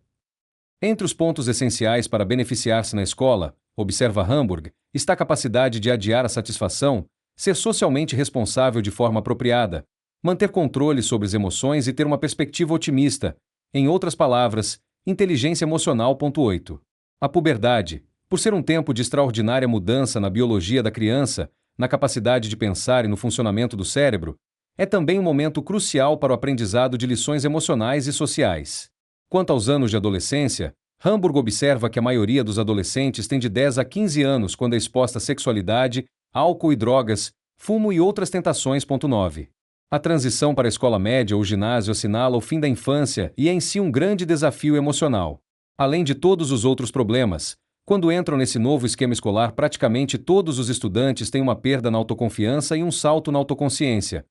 Entre os pontos essenciais para beneficiar-se na escola, observa Hamburg, está a capacidade de adiar a satisfação, ser socialmente responsável de forma apropriada, manter controle sobre as emoções e ter uma perspectiva otimista, em outras palavras, inteligência emocional. 8. A puberdade, por ser um tempo de extraordinária mudança na biologia da criança, na capacidade de pensar e no funcionamento do cérebro, é também um momento crucial para o aprendizado de lições emocionais e sociais. Quanto aos anos de adolescência, Hamburg observa que a maioria dos adolescentes tem de 10 a 15 anos quando é exposta à sexualidade, álcool e drogas, fumo e outras tentações. 9. A transição para a escola média ou ginásio assinala o fim da infância e é em si um grande desafio emocional. Além de todos os outros problemas, quando entram nesse novo esquema escolar, praticamente todos os estudantes têm uma perda na autoconfiança e um salto na autoconsciência.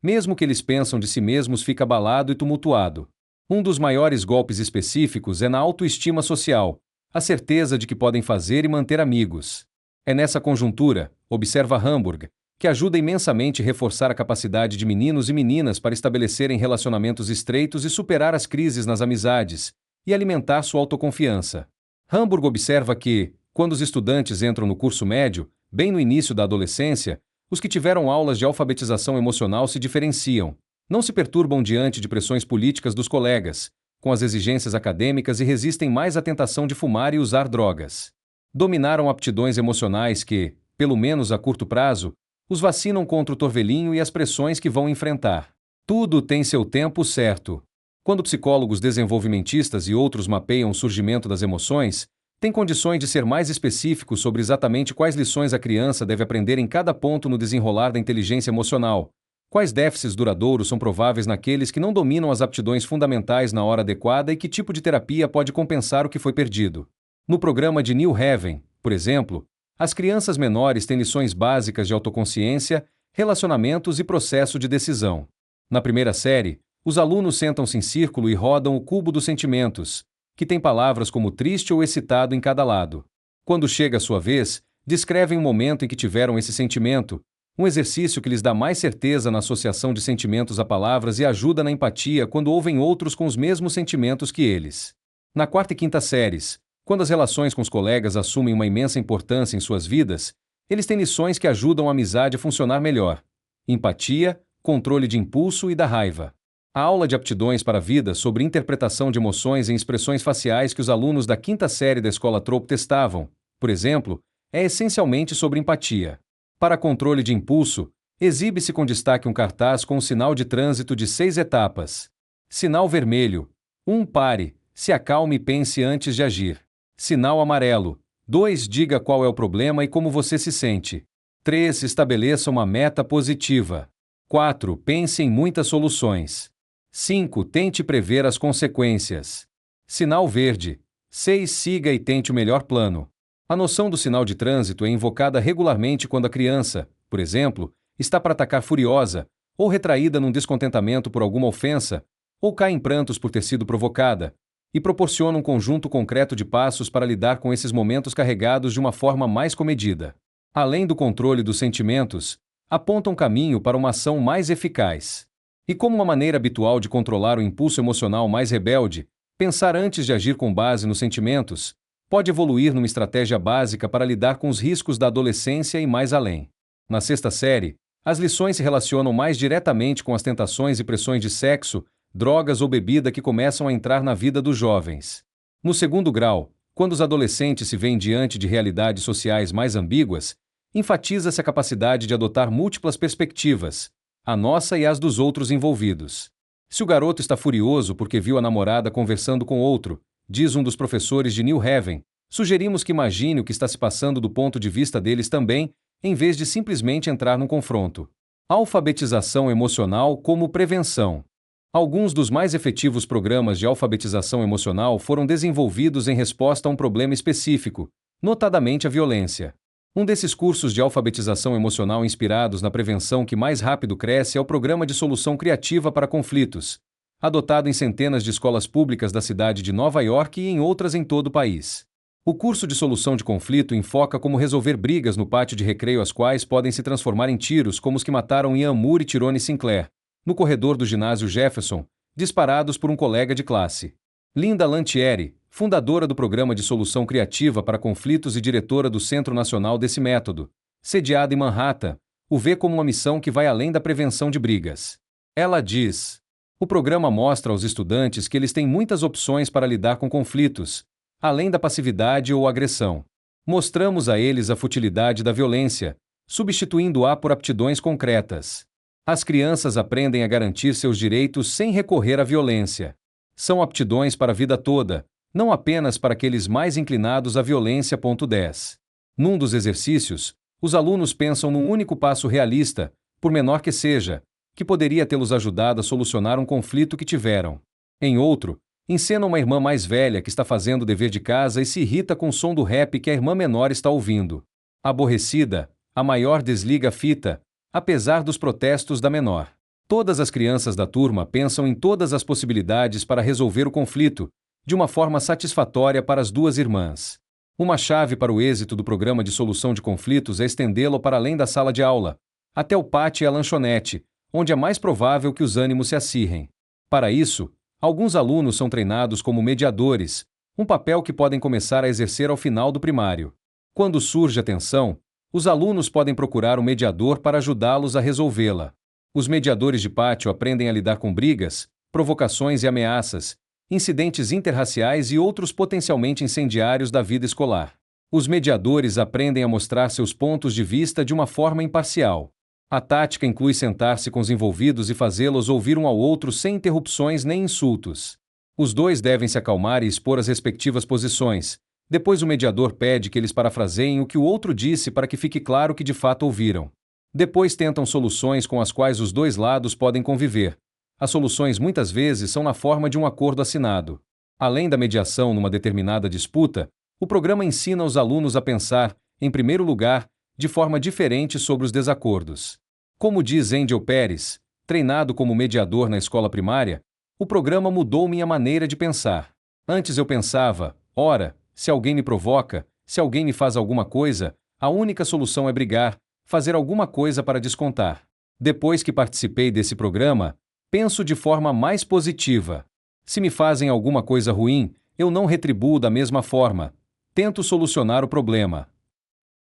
Mesmo que eles pensam de si mesmos, fica abalado e tumultuado. Um dos maiores golpes específicos é na autoestima social, a certeza de que podem fazer e manter amigos. É nessa conjuntura, observa Hamburg, que ajuda imensamente a reforçar a capacidade de meninos e meninas para estabelecerem relacionamentos estreitos e superar as crises nas amizades, e alimentar sua autoconfiança. Hamburg observa que, quando os estudantes entram no curso médio, bem no início da adolescência, os que tiveram aulas de alfabetização emocional se diferenciam, não se perturbam diante de pressões políticas dos colegas, com as exigências acadêmicas e resistem mais à tentação de fumar e usar drogas. Dominaram aptidões emocionais que, pelo menos a curto prazo, os vacinam contra o torvelinho e as pressões que vão enfrentar. Tudo tem seu tempo certo. Quando psicólogos desenvolvimentistas e outros mapeiam o surgimento das emoções, têm condições de ser mais específicos sobre exatamente quais lições a criança deve aprender em cada ponto no desenrolar da inteligência emocional, quais déficits duradouros são prováveis naqueles que não dominam as aptidões fundamentais na hora adequada e que tipo de terapia pode compensar o que foi perdido. No programa de New Haven, por exemplo, as crianças menores têm lições básicas de autoconsciência, relacionamentos e processo de decisão. Na primeira série, os alunos sentam-se em círculo e rodam o cubo dos sentimentos, que tem palavras como triste ou excitado em cada lado. Quando chega a sua vez, descrevem o momento em que tiveram esse sentimento, um exercício que lhes dá mais certeza na associação de sentimentos a palavras e ajuda na empatia quando ouvem outros com os mesmos sentimentos que eles. Na quarta e quinta séries, quando as relações com os colegas assumem uma imensa importância em suas vidas, eles têm lições que ajudam a amizade a funcionar melhor. Empatia, controle de impulso e da raiva. A aula de aptidões para a vida sobre interpretação de emoções em expressões faciais que os alunos da quinta série da escola Trope testavam, por exemplo, é essencialmente sobre empatia. Para controle de impulso, exibe-se com destaque um cartaz com um sinal de trânsito de 6 etapas. Sinal vermelho. 1. Pare, se acalme e pense antes de agir. Sinal amarelo. 2. Diga qual é o problema e como você se sente. 3. Estabeleça uma meta positiva. 4. Pense em muitas soluções. 5. Tente prever as consequências. Sinal verde. 6. Siga e tente o melhor plano. A noção do sinal de trânsito é invocada regularmente quando a criança, por exemplo, está para atacar furiosa, ou retraída num descontentamento por alguma ofensa, ou cai em prantos por ter sido provocada, e proporciona um conjunto concreto de passos para lidar com esses momentos carregados de uma forma mais comedida. Além do controle dos sentimentos, aponta um caminho para uma ação mais eficaz. E como uma maneira habitual de controlar o impulso emocional mais rebelde, pensar antes de agir com base nos sentimentos, pode evoluir numa estratégia básica para lidar com os riscos da adolescência e mais além. Na sexta série, as lições se relacionam mais diretamente com as tentações e pressões de sexo, drogas ou bebida que começam a entrar na vida dos jovens. No segundo grau, quando os adolescentes se veem diante de realidades sociais mais ambíguas, enfatiza-se a capacidade de adotar múltiplas perspectivas, a nossa e as dos outros envolvidos. Se o garoto está furioso porque viu a namorada conversando com outro, diz um dos professores de New Haven, sugerimos que imagine o que está se passando do ponto de vista deles também, em vez de simplesmente entrar num confronto. Alfabetização emocional como prevenção. Alguns dos mais efetivos programas de alfabetização emocional foram desenvolvidos em resposta a um problema específico, notadamente a violência. Um desses cursos de alfabetização emocional inspirados na prevenção que mais rápido cresce é o Programa de Solução Criativa para Conflitos, adotado em centenas de escolas públicas da cidade de Nova York e em outras em todo o país. O curso de solução de conflito enfoca como resolver brigas no pátio de recreio as quais podem se transformar em tiros como os que mataram Ian Moore e Tyrone Sinclair, no corredor do ginásio Jefferson, disparados por um colega de classe. Linda Lantieri, fundadora do Programa de Solução Criativa para Conflitos e diretora do Centro Nacional desse método, sediada em Manhattan, o vê como uma missão que vai além da prevenção de brigas. Ela diz: o programa mostra aos estudantes que eles têm muitas opções para lidar com conflitos, além da passividade ou agressão. Mostramos a eles a futilidade da violência, substituindo-a por aptidões concretas. As crianças aprendem a garantir seus direitos sem recorrer à violência. São aptidões para a vida toda, não apenas para aqueles mais inclinados à violência. 10. Num dos exercícios, os alunos pensam num único passo realista, por menor que seja, que poderia tê-los ajudado a solucionar um conflito que tiveram. Em outro, encenam uma irmã mais velha que está fazendo o dever de casa e se irrita com o som do rap que a irmã menor está ouvindo. Aborrecida, a maior desliga a fita, apesar dos protestos da menor. Todas as crianças da turma pensam em todas as possibilidades para resolver o conflito, de uma forma satisfatória para as duas irmãs. Uma chave para o êxito do programa de solução de conflitos é estendê-lo para além da sala de aula, até o pátio e a lanchonete, onde é mais provável que os ânimos se acirrem. Para isso, alguns alunos são treinados como mediadores, um papel que podem começar a exercer ao final do primário. Quando surge a tensão, os alunos podem procurar um mediador para ajudá-los a resolvê-la. Os mediadores de pátio aprendem a lidar com brigas, provocações e ameaças, incidentes interraciais e outros potencialmente incendiários da vida escolar. Os mediadores aprendem a mostrar seus pontos de vista de uma forma imparcial. A tática inclui sentar-se com os envolvidos e fazê-los ouvir um ao outro sem interrupções nem insultos. Os dois devem se acalmar e expor as respectivas posições. Depois o mediador pede que eles parafraseiem o que o outro disse para que fique claro que de fato ouviram. Depois tentam soluções com as quais os dois lados podem conviver. As soluções muitas vezes são na forma de um acordo assinado. Além da mediação numa determinada disputa, o programa ensina os alunos a pensar, em primeiro lugar, de forma diferente sobre os desacordos. Como diz Angel Pérez, treinado como mediador na escola primária, o programa mudou minha maneira de pensar. Antes eu pensava, ora, se alguém me provoca, se alguém me faz alguma coisa, a única solução é brigar, fazer alguma coisa para descontar. Depois que participei desse programa, penso de forma mais positiva. Se me fazem alguma coisa ruim, eu não retribuo da mesma forma. Tento solucionar o problema.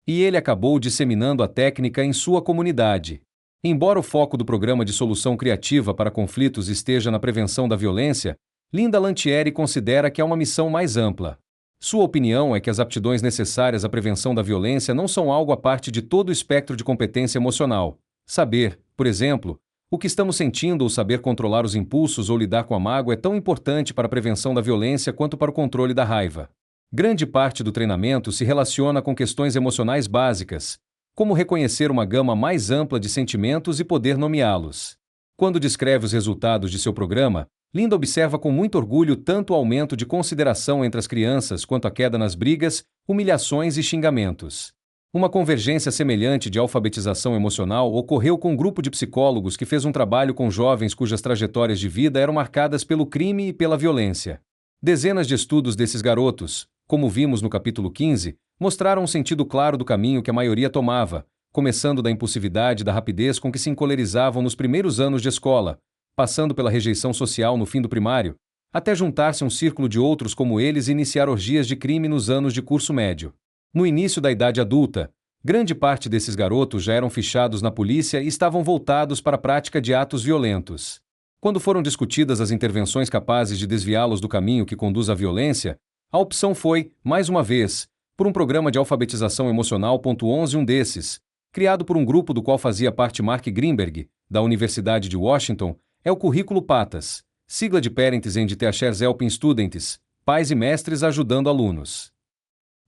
E ele acabou disseminando a técnica em sua comunidade. Embora o foco do programa de solução criativa para conflitos esteja na prevenção da violência, Linda Lantieri considera que há uma missão mais ampla. Sua opinião é que as aptidões necessárias à prevenção da violência não são algo à parte de todo o espectro de competência emocional. Saber, por exemplo, o que estamos sentindo ou saber controlar os impulsos ou lidar com a mágoa é tão importante para a prevenção da violência quanto para o controle da raiva. Grande parte do treinamento se relaciona com questões emocionais básicas, como reconhecer uma gama mais ampla de sentimentos e poder nomeá-los. Quando descreve os resultados de seu programa, Linda observa com muito orgulho tanto o aumento de consideração entre as crianças quanto a queda nas brigas, humilhações e xingamentos. Uma convergência semelhante de alfabetização emocional ocorreu com um grupo de psicólogos que fez um trabalho com jovens cujas trajetórias de vida eram marcadas pelo crime e pela violência. Dezenas de estudos desses garotos, como vimos no capítulo 15, mostraram um sentido claro do caminho que a maioria tomava, começando da impulsividade e da rapidez com que se encolerizavam nos primeiros anos de escola, passando pela rejeição social no fim do primário, até juntar-se a um círculo de outros como eles e iniciar orgias de crime nos anos de curso médio. No início da idade adulta, grande parte desses garotos já eram fichados na polícia e estavam voltados para a prática de atos violentos. Quando foram discutidas as intervenções capazes de desviá-los do caminho que conduz à violência, a opção foi, mais uma vez, por um programa de alfabetização emocional. 11 Um desses, criado por um grupo do qual fazia parte Mark Greenberg, da Universidade de Washington, é o currículo PATAS, sigla de Parents and Teachers Helping Students, pais e mestres ajudando alunos.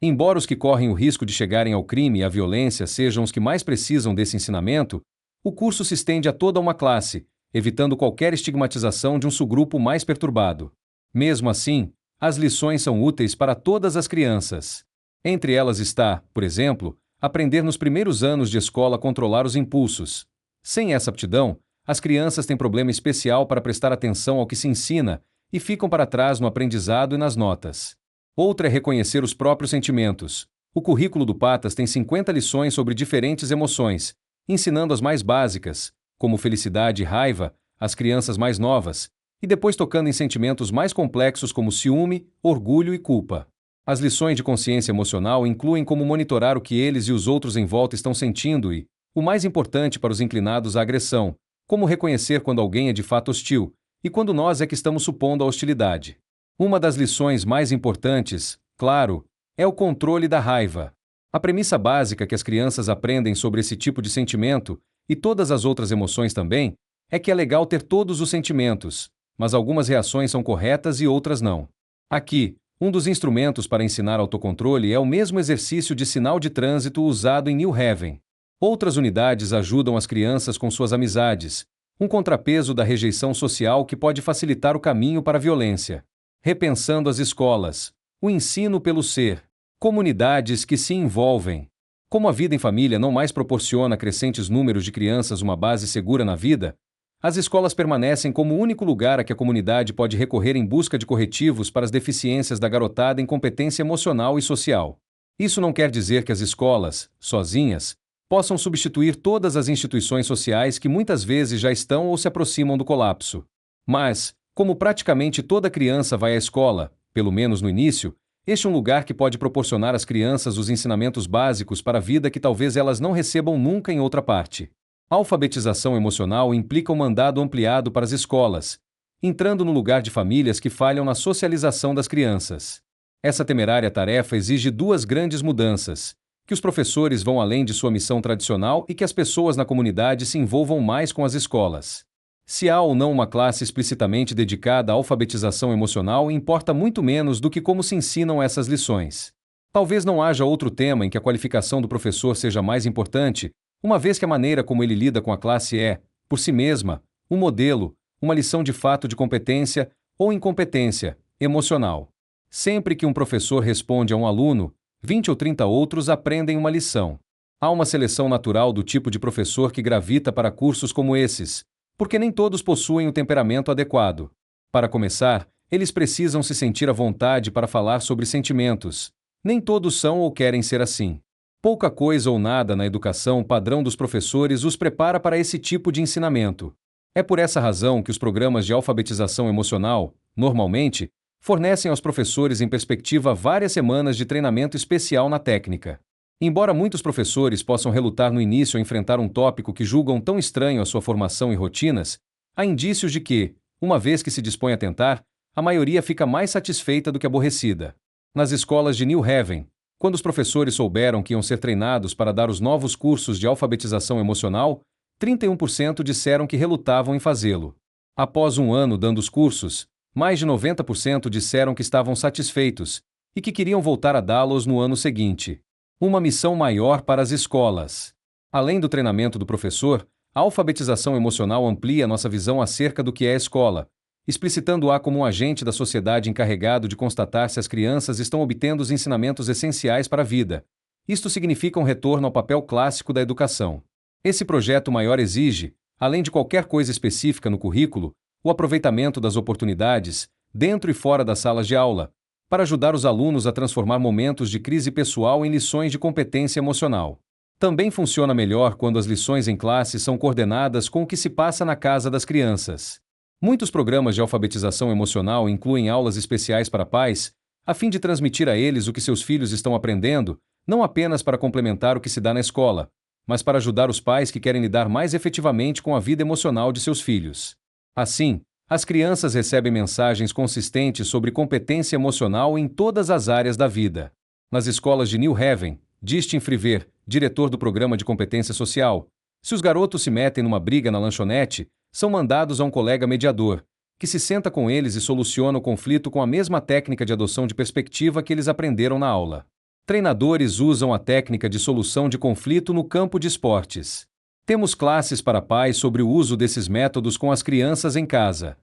Embora os que correm o risco de chegarem ao crime e à violência sejam os que mais precisam desse ensinamento, o curso se estende a toda uma classe, evitando qualquer estigmatização de um subgrupo mais perturbado. Mesmo assim, as lições são úteis para todas as crianças. Entre elas está, por exemplo, aprender nos primeiros anos de escola a controlar os impulsos. Sem essa aptidão, as crianças têm problema especial para prestar atenção ao que se ensina e ficam para trás no aprendizado e nas notas. Outra é reconhecer os próprios sentimentos. O currículo do PATAS tem 50 lições sobre diferentes emoções, ensinando as mais básicas, como felicidade e raiva, às crianças mais novas, e depois tocando em sentimentos mais complexos como ciúme, orgulho e culpa. As lições de consciência emocional incluem como monitorar o que eles e os outros em volta estão sentindo e, o mais importante para os inclinados à agressão, como reconhecer quando alguém é de fato hostil e quando nós é que estamos supondo a hostilidade. Uma das lições mais importantes, claro, é o controle da raiva. A premissa básica que as crianças aprendem sobre esse tipo de sentimento, e todas as outras emoções também, é que é legal ter todos os sentimentos, mas algumas reações são corretas e outras não. Aqui, um dos instrumentos para ensinar autocontrole é o mesmo exercício de sinal de trânsito usado em New Haven. Outras unidades ajudam as crianças com suas amizades, um contrapeso da rejeição social que pode facilitar o caminho para a violência. Repensando as escolas, o ensino pelo ser, comunidades que se envolvem. Como a vida em família não mais proporciona a crescentes números de crianças uma base segura na vida, as escolas permanecem como o único lugar a que a comunidade pode recorrer em busca de corretivos para as deficiências da garotada em competência emocional e social. Isso não quer dizer que as escolas, sozinhas, possam substituir todas as instituições sociais que muitas vezes já estão ou se aproximam do colapso. Mas, como praticamente toda criança vai à escola, pelo menos no início, este é um lugar que pode proporcionar às crianças os ensinamentos básicos para a vida que talvez elas não recebam nunca em outra parte. A alfabetização emocional implica um mandado ampliado para as escolas, entrando no lugar de famílias que falham na socialização das crianças. Essa temerária tarefa exige duas grandes mudanças: que os professores vão além de sua missão tradicional e que as pessoas na comunidade se envolvam mais com as escolas. Se há ou não uma classe explicitamente dedicada à alfabetização emocional, importa muito menos do que como se ensinam essas lições. Talvez não haja outro tema em que a qualificação do professor seja mais importante, uma vez que a maneira como ele lida com a classe é, por si mesma, um modelo, uma lição de fato de competência ou incompetência emocional. Sempre que um professor responde a um aluno, 20 ou 30 outros aprendem uma lição. Há uma seleção natural do tipo de professor que gravita para cursos como esses, porque nem todos possuem o temperamento adequado. Para começar, eles precisam se sentir à vontade para falar sobre sentimentos. Nem todos são ou querem ser assim. Pouca coisa ou nada na educação padrão dos professores os prepara para esse tipo de ensinamento. É por essa razão que os programas de alfabetização emocional, normalmente, fornecem aos professores em perspectiva várias semanas de treinamento especial na técnica. Embora muitos professores possam relutar no início a enfrentar um tópico que julgam tão estranho à sua formação e rotinas, há indícios de que, uma vez que se dispõe a tentar, a maioria fica mais satisfeita do que aborrecida. Nas escolas de New Haven, quando os professores souberam que iam ser treinados para dar os novos cursos de alfabetização emocional, 31% disseram que relutavam em fazê-lo. Após um ano dando os cursos, mais de 90% disseram que estavam satisfeitos e que queriam voltar a dá-los no ano seguinte. Uma missão maior para as escolas. Além do treinamento do professor, a alfabetização emocional amplia nossa visão acerca do que é a escola, explicitando-a como um agente da sociedade encarregado de constatar se as crianças estão obtendo os ensinamentos essenciais para a vida. Isto significa um retorno ao papel clássico da educação. Esse projeto maior exige, além de qualquer coisa específica no currículo, o aproveitamento das oportunidades, dentro e fora das salas de aula, para ajudar os alunos a transformar momentos de crise pessoal em lições de competência emocional. Também funciona melhor quando as lições em classe são coordenadas com o que se passa na casa das crianças. Muitos programas de alfabetização emocional incluem aulas especiais para pais, a fim de transmitir a eles o que seus filhos estão aprendendo, não apenas para complementar o que se dá na escola, mas para ajudar os pais que querem lidar mais efetivamente com a vida emocional de seus filhos. Assim, as crianças recebem mensagens consistentes sobre competência emocional em todas as áreas da vida. Nas escolas de New Haven, diz Tim Friver, diretor do programa de competência social, se os garotos se metem numa briga na lanchonete, são mandados a um colega mediador, que se senta com eles e soluciona o conflito com a mesma técnica de adoção de perspectiva que eles aprenderam na aula. Treinadores usam a técnica de solução de conflito no campo de esportes. Temos classes para pais sobre o uso desses métodos com as crianças em casa.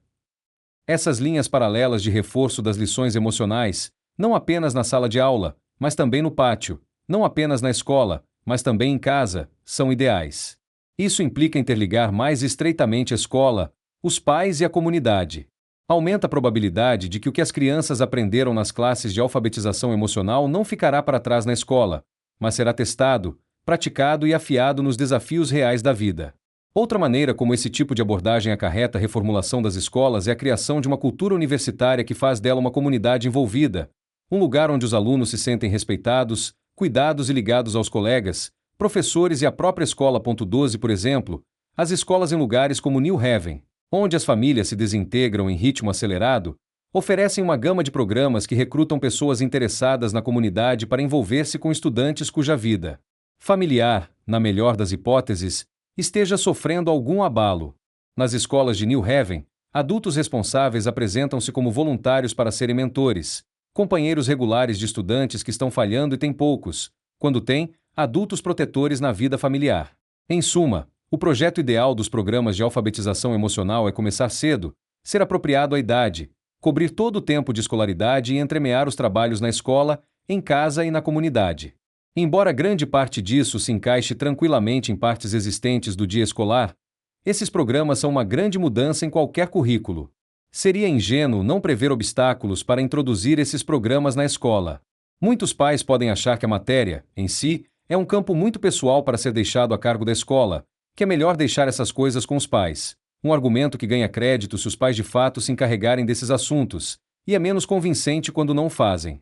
Essas linhas paralelas de reforço das lições emocionais, não apenas na sala de aula, mas também no pátio, não apenas na escola, mas também em casa, são ideais. Isso implica interligar mais estreitamente a escola, os pais e a comunidade. Aumenta a probabilidade de que o que as crianças aprenderam nas classes de alfabetização emocional não ficará para trás na escola, mas será testado, praticado e afiado nos desafios reais da vida. Outra maneira como esse tipo de abordagem acarreta a reformulação das escolas é a criação de uma cultura universitária que faz dela uma comunidade envolvida, um lugar onde os alunos se sentem respeitados, cuidados e ligados aos colegas, professores e à própria escola. 12, por exemplo, as escolas em lugares como New Haven, onde as famílias se desintegram em ritmo acelerado, oferecem uma gama de programas que recrutam pessoas interessadas na comunidade para envolver-se com estudantes cuja vida familiar, na melhor das hipóteses, esteja sofrendo algum abalo. Nas escolas de New Haven, adultos responsáveis apresentam-se como voluntários para serem mentores, companheiros regulares de estudantes que estão falhando e têm poucos, quando têm, adultos protetores na vida familiar. Em suma, o projeto ideal dos programas de alfabetização emocional é começar cedo, ser apropriado à idade, cobrir todo o tempo de escolaridade e entremear os trabalhos na escola, em casa e na comunidade. Embora grande parte disso se encaixe tranquilamente em partes existentes do dia escolar, esses programas são uma grande mudança em qualquer currículo. Seria ingênuo não prever obstáculos para introduzir esses programas na escola. Muitos pais podem achar que a matéria, em si, É um campo muito pessoal para ser deixado a cargo da escola, que é melhor deixar essas coisas com os pais. Um argumento que ganha crédito se os pais de fato se encarregarem desses assuntos, e é menos convincente quando não o fazem.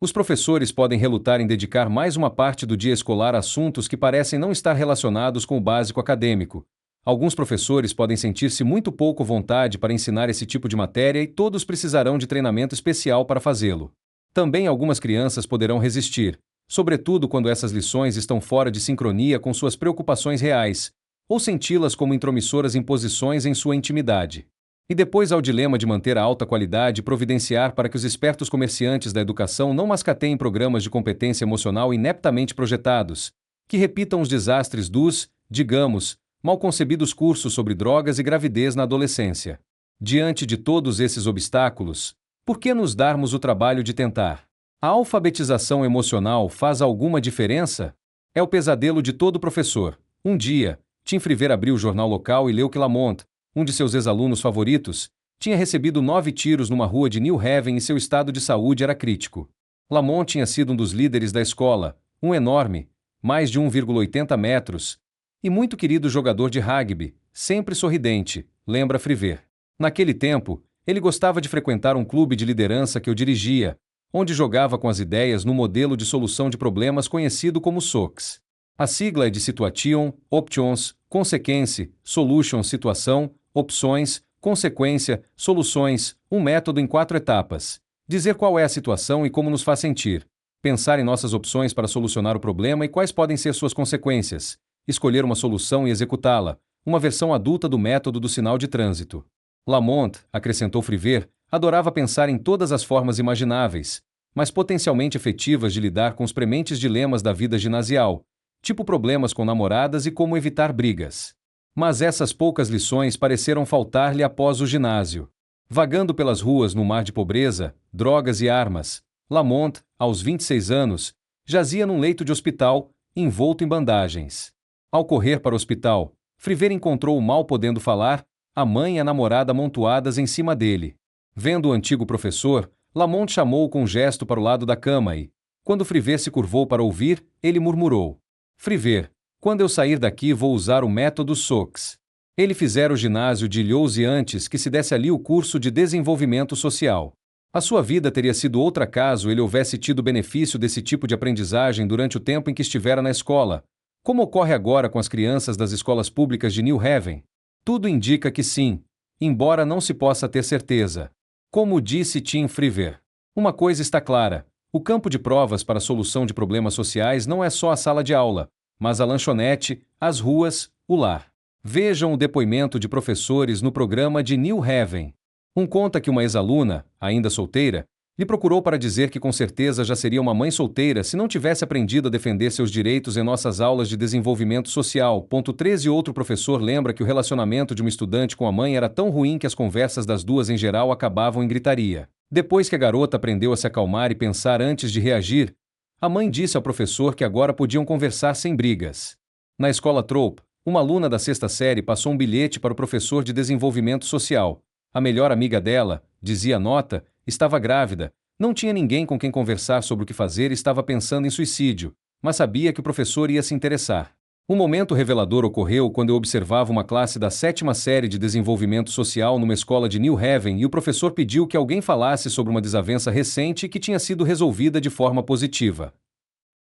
Os professores podem relutar em dedicar mais uma parte do dia escolar a assuntos que parecem não estar relacionados com o básico acadêmico. Alguns professores podem sentir-se muito pouco vontade para ensinar esse tipo de matéria e todos precisarão de treinamento especial para fazê-lo. Também algumas crianças poderão resistir, sobretudo quando essas lições estão fora de sincronia com suas preocupações reais, ou senti-las como intromissoras imposições em sua intimidade. E depois ao dilema de manter a alta qualidade e providenciar para que os espertos comerciantes da educação não mascateiem programas de competência emocional ineptamente projetados, que repitam os desastres dos, digamos, mal concebidos cursos sobre drogas e gravidez na adolescência. Diante de todos esses obstáculos, por que nos darmos o trabalho de tentar? A alfabetização emocional faz alguma diferença? É o pesadelo de todo professor. Um dia, Tim Friver abriu o jornal local e leu que Lamont, um de seus ex-alunos favoritos, tinha recebido 9 tiros numa rua de New Haven e seu estado de saúde era crítico. Lamont tinha sido um dos líderes da escola, um enorme, mais de 1,80 metros, e muito querido jogador de rugby, sempre sorridente, lembra Friver. Naquele tempo, ele gostava de frequentar um clube de liderança que eu dirigia, onde jogava com as ideias no modelo de solução de problemas conhecido como SOX. A sigla é de Situation, Options, Consequence, Solution, Situação, Opções, Consequência, Soluções, um método em 4 etapas. Dizer qual é a situação e como nos faz sentir. Pensar em nossas opções para solucionar o problema e quais podem ser suas consequências. Escolher uma solução e executá-la, uma versão adulta do método do sinal de trânsito. Lamont, acrescentou Friver, adorava pensar em todas as formas imagináveis, mas potencialmente efetivas de lidar com os prementes dilemas da vida ginasial, tipo problemas com namoradas e como evitar brigas. Mas essas poucas lições pareceram faltar-lhe após o ginásio. Vagando pelas ruas no mar de pobreza, drogas e armas, Lamont, aos 26 anos, jazia num leito de hospital, envolto em bandagens. Ao correr para o hospital, Friver encontrou o mal podendo falar, a mãe e a namorada amontoadas em cima dele. Vendo o antigo professor, Lamont chamou-o com um gesto para o lado da cama e, quando Friver se curvou para ouvir, ele murmurou: Friver, quando eu sair daqui vou usar o método SOX. Ele fizera o ginásio de Ilhouse antes que se desse ali o curso de desenvolvimento social. A sua vida teria sido outra caso ele houvesse tido benefício desse tipo de aprendizagem durante o tempo em que estivera na escola, como ocorre agora com as crianças das escolas públicas de New Haven. Tudo indica que sim, embora não se possa ter certeza. Como disse Tim Friver, uma coisa está clara: o campo de provas para a solução de problemas sociais não é só a sala de aula, mas a lanchonete, as ruas, o lar. Vejam o depoimento de professores no programa de New Haven. Um conta que uma ex-aluna, ainda solteira, lhe procurou para dizer que com certeza já seria uma mãe solteira se não tivesse aprendido a defender seus direitos em nossas aulas de desenvolvimento social. Ponto 13. Outro professor lembra que o relacionamento de uma estudante com a mãe era tão ruim que as conversas das duas em geral acabavam em gritaria. Depois que a garota aprendeu a se acalmar e pensar antes de reagir, a mãe disse ao professor que agora podiam conversar sem brigas. Na escola Trope, uma aluna da 6ª série passou um bilhete para o professor de desenvolvimento social. A melhor amiga dela, dizia a nota, estava grávida, não tinha ninguém com quem conversar sobre o que fazer e estava pensando em suicídio, mas sabia que o professor ia se interessar. Um momento revelador ocorreu quando eu observava uma classe da 7ª série de desenvolvimento social numa escola de New Haven e o professor pediu que alguém falasse sobre uma desavença recente que tinha sido resolvida de forma positiva.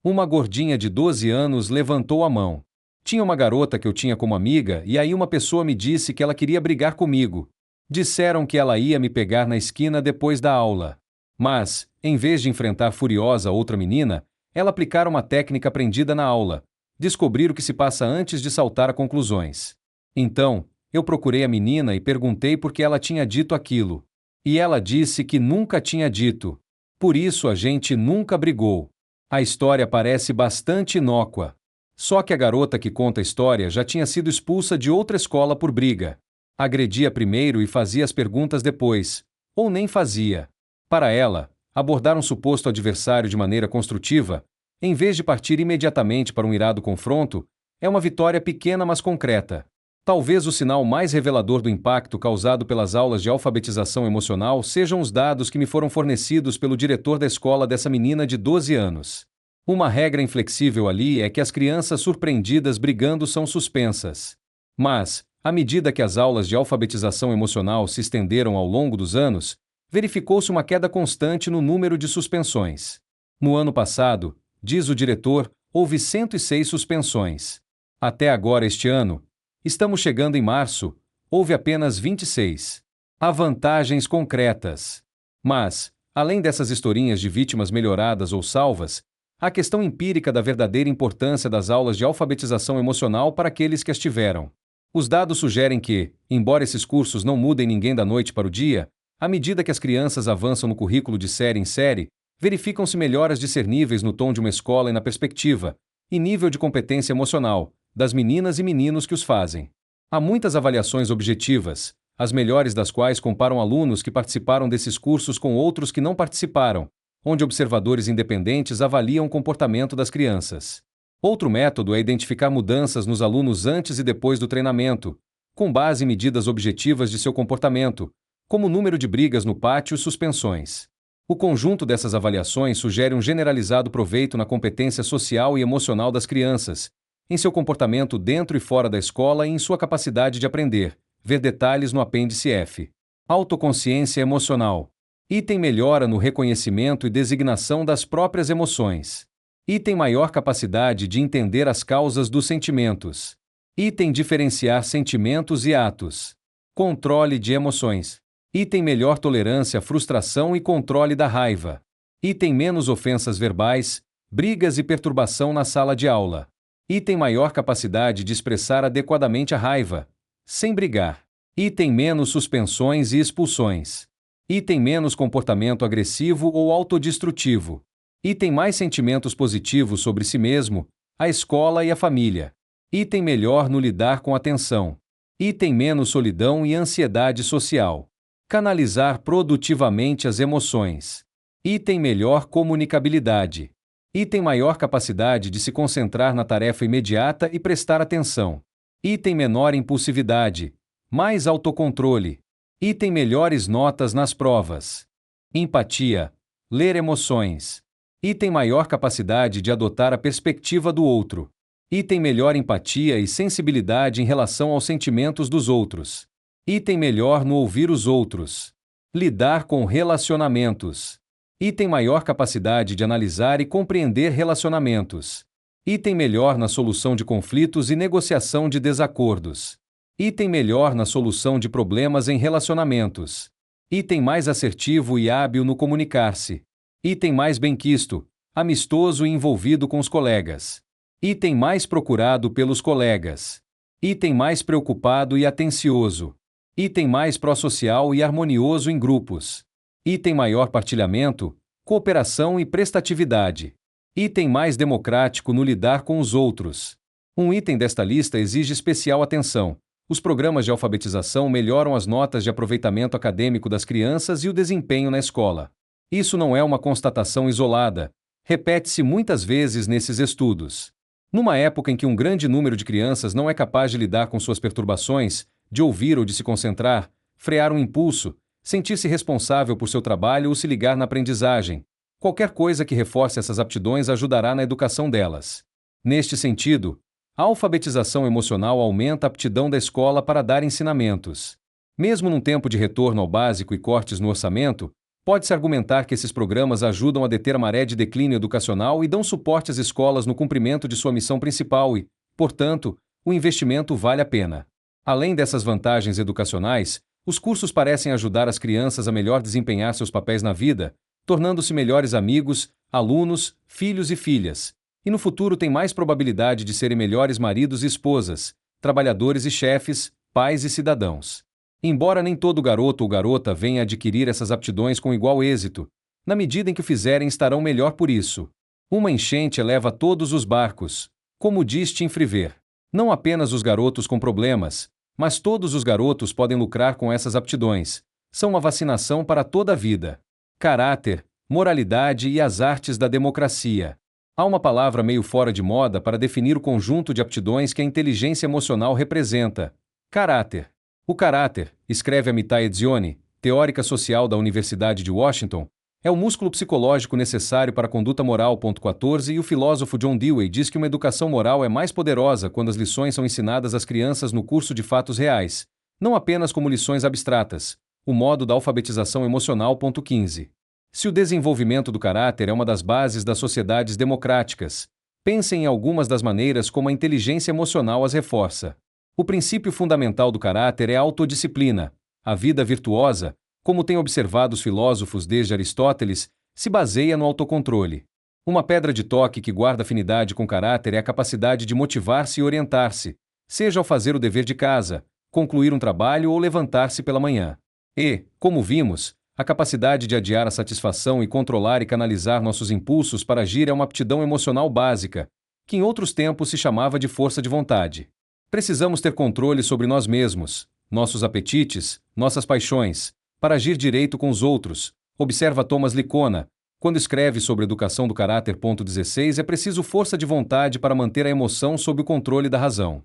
Uma gordinha de 12 anos levantou a mão. Tinha uma garota que eu tinha como amiga e aí uma pessoa me disse que ela queria brigar comigo. Disseram que ela ia me pegar na esquina depois da aula. Mas, em vez de enfrentar furiosa outra menina, ela aplicara uma técnica aprendida na aula: descobrir o que se passa antes de saltar a conclusões. Então, eu procurei a menina e perguntei por que ela tinha dito aquilo. E ela disse que nunca tinha dito. Por isso a gente nunca brigou. A história parece bastante inócua. Só que a garota que conta a história já tinha sido expulsa de outra escola por briga. Agredia primeiro e fazia as perguntas depois, ou nem fazia. Para ela, abordar um suposto adversário de maneira construtiva, em vez de partir imediatamente para um irado confronto, é uma vitória pequena mas concreta. Talvez o sinal mais revelador do impacto causado pelas aulas de alfabetização emocional sejam os dados que me foram fornecidos pelo diretor da escola dessa menina de 12 anos. Uma regra inflexível ali é que as crianças surpreendidas brigando são suspensas. Mas, à medida que as aulas de alfabetização emocional se estenderam ao longo dos anos, verificou-se uma queda constante no número de suspensões. No ano passado, diz o diretor, houve 106 suspensões. Até agora este ano, estamos chegando em março, houve apenas 26. Há vantagens concretas. Mas, além dessas historinhas de vítimas melhoradas ou salvas, há a questão empírica da verdadeira importância das aulas de alfabetização emocional para aqueles que as tiveram. Os dados sugerem que, embora esses cursos não mudem ninguém da noite para o dia, à medida que as crianças avançam no currículo de série em série, verificam-se melhoras discerníveis no tom de uma escola e na perspectiva, e nível de competência emocional, das meninas e meninos que os fazem. Há muitas avaliações objetivas, as melhores das quais comparam alunos que participaram desses cursos com outros que não participaram, onde observadores independentes avaliam o comportamento das crianças. Outro método é identificar mudanças nos alunos antes e depois do treinamento, com base em medidas objetivas de seu comportamento, como o número de brigas no pátio e suspensões. O conjunto dessas avaliações sugere um generalizado proveito na competência social e emocional das crianças, em seu comportamento dentro e fora da escola e em sua capacidade de aprender. Ver detalhes no apêndice F. Autoconsciência emocional. Item melhora no reconhecimento e designação das próprias emoções. Item maior capacidade de entender as causas dos sentimentos. Item diferenciar sentimentos e atos. Controle de emoções. Item melhor tolerância à frustração e controle da raiva. Item menos ofensas verbais, brigas e perturbação na sala de aula. Item maior capacidade de expressar adequadamente a raiva, sem brigar. Item menos suspensões e expulsões. Item menos comportamento agressivo ou autodestrutivo. Item mais sentimentos positivos sobre si mesmo, a escola e a família. Item melhor no lidar com a tensão. Item menos solidão e ansiedade social. Canalizar produtivamente as emoções. Item melhor comunicabilidade. Item maior capacidade de se concentrar na tarefa imediata e prestar atenção. Item menor impulsividade. Mais autocontrole. Item melhores notas nas provas. Empatia. Ler emoções. Item maior capacidade de adotar a perspectiva do outro. Item melhor empatia e sensibilidade em relação aos sentimentos dos outros. Item melhor no ouvir os outros. Lidar com relacionamentos. Item maior capacidade de analisar e compreender relacionamentos. Item melhor na solução de conflitos e negociação de desacordos. Item melhor na solução de problemas em relacionamentos. Item mais assertivo e hábil no comunicar-se. Item mais benquisto, amistoso e envolvido com os colegas. Item mais procurado pelos colegas. Item mais preocupado e atencioso. Item mais pró-social e harmonioso em grupos. Item maior partilhamento, cooperação e prestatividade. Item mais democrático no lidar com os outros. Um item desta lista exige especial atenção. Os programas de alfabetização melhoram as notas de aproveitamento acadêmico das crianças e o desempenho na escola. Isso não é uma constatação isolada. Repete-se muitas vezes nesses estudos. Numa época em que um grande número de crianças não é capaz de lidar com suas perturbações, de ouvir ou de se concentrar, frear um impulso, sentir-se responsável por seu trabalho ou se ligar na aprendizagem, qualquer coisa que reforce essas aptidões ajudará na educação delas. Neste sentido, a alfabetização emocional aumenta a aptidão da escola para dar ensinamentos. Mesmo num tempo de retorno ao básico e cortes no orçamento, pode-se argumentar que esses programas ajudam a deter a maré de declínio educacional e dão suporte às escolas no cumprimento de sua missão principal e, portanto, o investimento vale a pena. Além dessas vantagens educacionais, os cursos parecem ajudar as crianças a melhor desempenhar seus papéis na vida, tornando-se melhores amigos, alunos, filhos e filhas, e no futuro têm mais probabilidade de serem melhores maridos e esposas, trabalhadores e chefes, pais e cidadãos. Embora nem todo garoto ou garota venha adquirir essas aptidões com igual êxito, na medida em que o fizerem estarão melhor por isso. Uma enchente eleva todos os barcos, como diz Tim Frever. Não apenas os garotos com problemas, mas todos os garotos podem lucrar com essas aptidões. São uma vacinação para toda a vida. Caráter, moralidade e as artes da democracia. Há uma palavra meio fora de moda para definir o conjunto de aptidões que a inteligência emocional representa: caráter. O caráter, escreve Amitai Etzioni, teórica social da Universidade de Washington, É o músculo psicológico necessário para a conduta moral. 14 E o filósofo John Dewey diz que uma educação moral é mais poderosa quando as lições são ensinadas às crianças no curso de fatos reais, não apenas como lições abstratas. O modo da alfabetização emocional. 15 Se o desenvolvimento do caráter é uma das bases das sociedades democráticas, pensem em algumas das maneiras como a inteligência emocional as reforça. O princípio fundamental do caráter é a autodisciplina. A vida virtuosa, como têm observado os filósofos desde Aristóteles, se baseia no autocontrole. Uma pedra de toque que guarda afinidade com caráter é a capacidade de motivar-se e orientar-se, seja ao fazer o dever de casa, concluir um trabalho ou levantar-se pela manhã. E, como vimos, a capacidade de adiar a satisfação e controlar e canalizar nossos impulsos para agir é uma aptidão emocional básica, que em outros tempos se chamava de força de vontade. Precisamos ter controle sobre nós mesmos, nossos apetites, nossas paixões, para agir direito com os outros. Observa Thomas Licona, quando escreve sobre educação do caráter. 16 É preciso força de vontade para manter a emoção sob o controle da razão.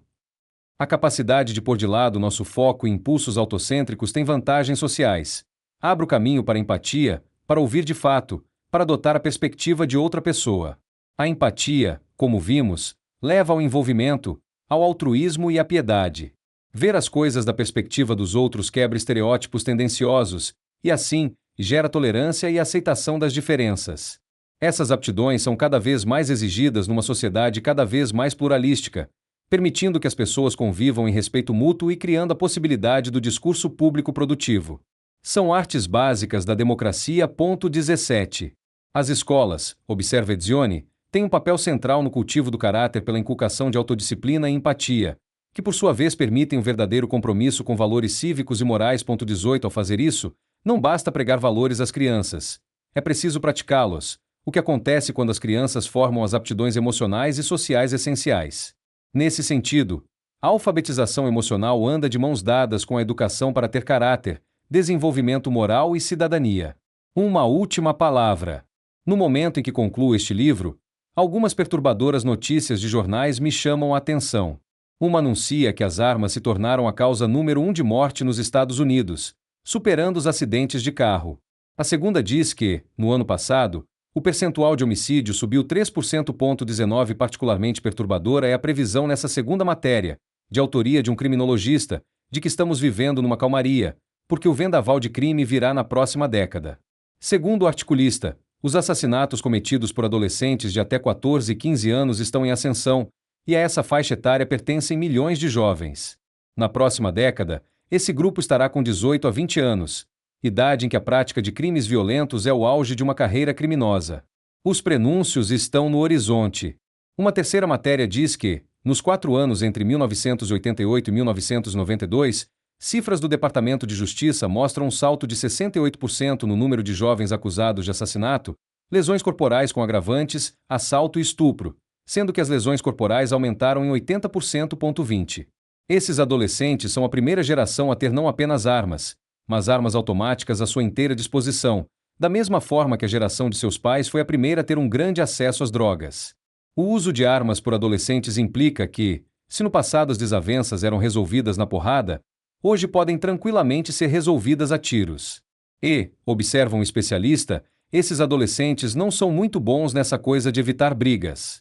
A capacidade de pôr de lado nosso foco e impulsos autocêntricos tem vantagens sociais. Abre o caminho para a empatia, para ouvir de fato, para adotar a perspectiva de outra pessoa. A empatia, como vimos, leva ao envolvimento, ao altruísmo e à piedade. Ver as coisas da perspectiva dos outros quebra estereótipos tendenciosos, e assim, gera tolerância e aceitação das diferenças. Essas aptidões são cada vez mais exigidas numa sociedade cada vez mais pluralística, permitindo que as pessoas convivam em respeito mútuo e criando a possibilidade do discurso público produtivo. São artes básicas da democracia. 17 As escolas, observa Edizione, têm um papel central no cultivo do caráter pela inculcação de autodisciplina e empatia, que por sua vez permitem um verdadeiro compromisso com valores cívicos e morais. 18 Ao fazer isso, não basta pregar valores às crianças. É preciso praticá-los, o que acontece quando as crianças formam as aptidões emocionais e sociais essenciais. Nesse sentido, a alfabetização emocional anda de mãos dadas com a educação para ter caráter, desenvolvimento moral e cidadania. Uma última palavra. No momento em que concluo este livro, algumas perturbadoras notícias de jornais me chamam a atenção. Uma anuncia que as armas se tornaram a causa número 1 de morte nos Estados Unidos, superando os acidentes de carro. A segunda diz que, no ano passado, o percentual de homicídio subiu 3%. 19 Particularmente perturbadora é a previsão nessa segunda matéria, de autoria de um criminologista, de que estamos vivendo numa calmaria, porque o vendaval de crime virá na próxima década. Segundo o articulista, os assassinatos cometidos por adolescentes de até 14 e 15 anos estão em ascensão, e a essa faixa etária pertencem milhões de jovens. Na próxima década, esse grupo estará com 18 a 20 anos, idade em que a prática de crimes violentos é o auge de uma carreira criminosa. Os prenúncios estão no horizonte. Uma terceira matéria diz que, nos 4 anos entre 1988 e 1992, cifras do Departamento de Justiça mostram um salto de 68% no número de jovens acusados de assassinato, lesões corporais com agravantes, assalto e estupro, sendo que as lesões corporais aumentaram em 80%. 20 Esses adolescentes são a primeira geração a ter não apenas armas, mas armas automáticas à sua inteira disposição, da mesma forma que a geração de seus pais foi a primeira a ter um grande acesso às drogas. O uso de armas por adolescentes implica que, se no passado as desavenças eram resolvidas na porrada, hoje podem tranquilamente ser resolvidas a tiros. E, observa um especialista, esses adolescentes não são muito bons nessa coisa de evitar brigas.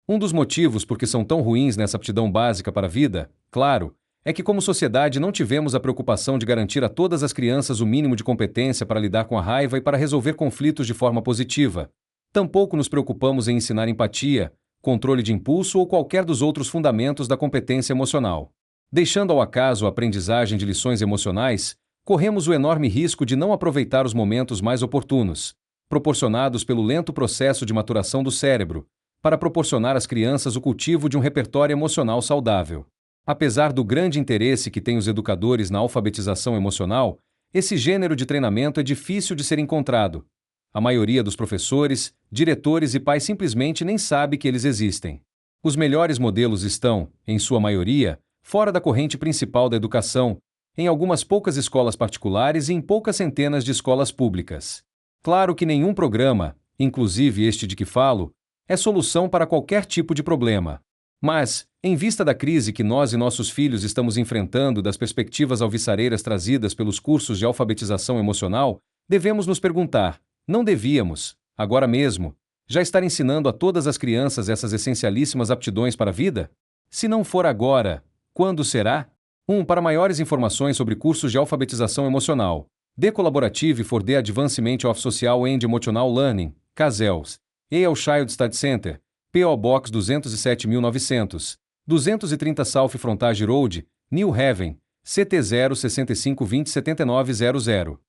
Um dos motivos por que são tão ruins nessa aptidão básica para a vida, claro, é que como sociedade não tivemos a preocupação de garantir a todas as crianças o mínimo de competência para lidar com a raiva e para resolver conflitos de forma positiva. Tampouco nos preocupamos em ensinar empatia, controle de impulso ou qualquer dos outros fundamentos da competência emocional. Deixando ao acaso a aprendizagem de lições emocionais, corremos o enorme risco de não aproveitar os momentos mais oportunos, proporcionados pelo lento processo de maturação do cérebro, para proporcionar às crianças o cultivo de um repertório emocional saudável. Apesar do grande interesse que têm os educadores na alfabetização emocional, esse gênero de treinamento é difícil de ser encontrado. A maioria dos professores, diretores e pais simplesmente nem sabe que eles existem. Os melhores modelos estão, em sua maioria, fora da corrente principal da educação, em algumas poucas escolas particulares e em poucas centenas de escolas públicas. Claro que nenhum programa, inclusive este de que falo, é solução para qualquer tipo de problema. Mas, em vista da crise que nós e nossos filhos estamos enfrentando das perspectivas alvissareiras trazidas pelos cursos de alfabetização emocional, devemos nos perguntar: Não devíamos, agora mesmo, já estar ensinando a todas as crianças essas essencialíssimas aptidões para a vida? Se não for agora, quando será? Para maiores informações sobre cursos de alfabetização emocional, The Collaborative for the Advancement of Social and Emotional Learning, CASELS, Yale Child Study Center, P.O. Box 207.900, 230 South Frontage Road, New Haven, CT 065207900.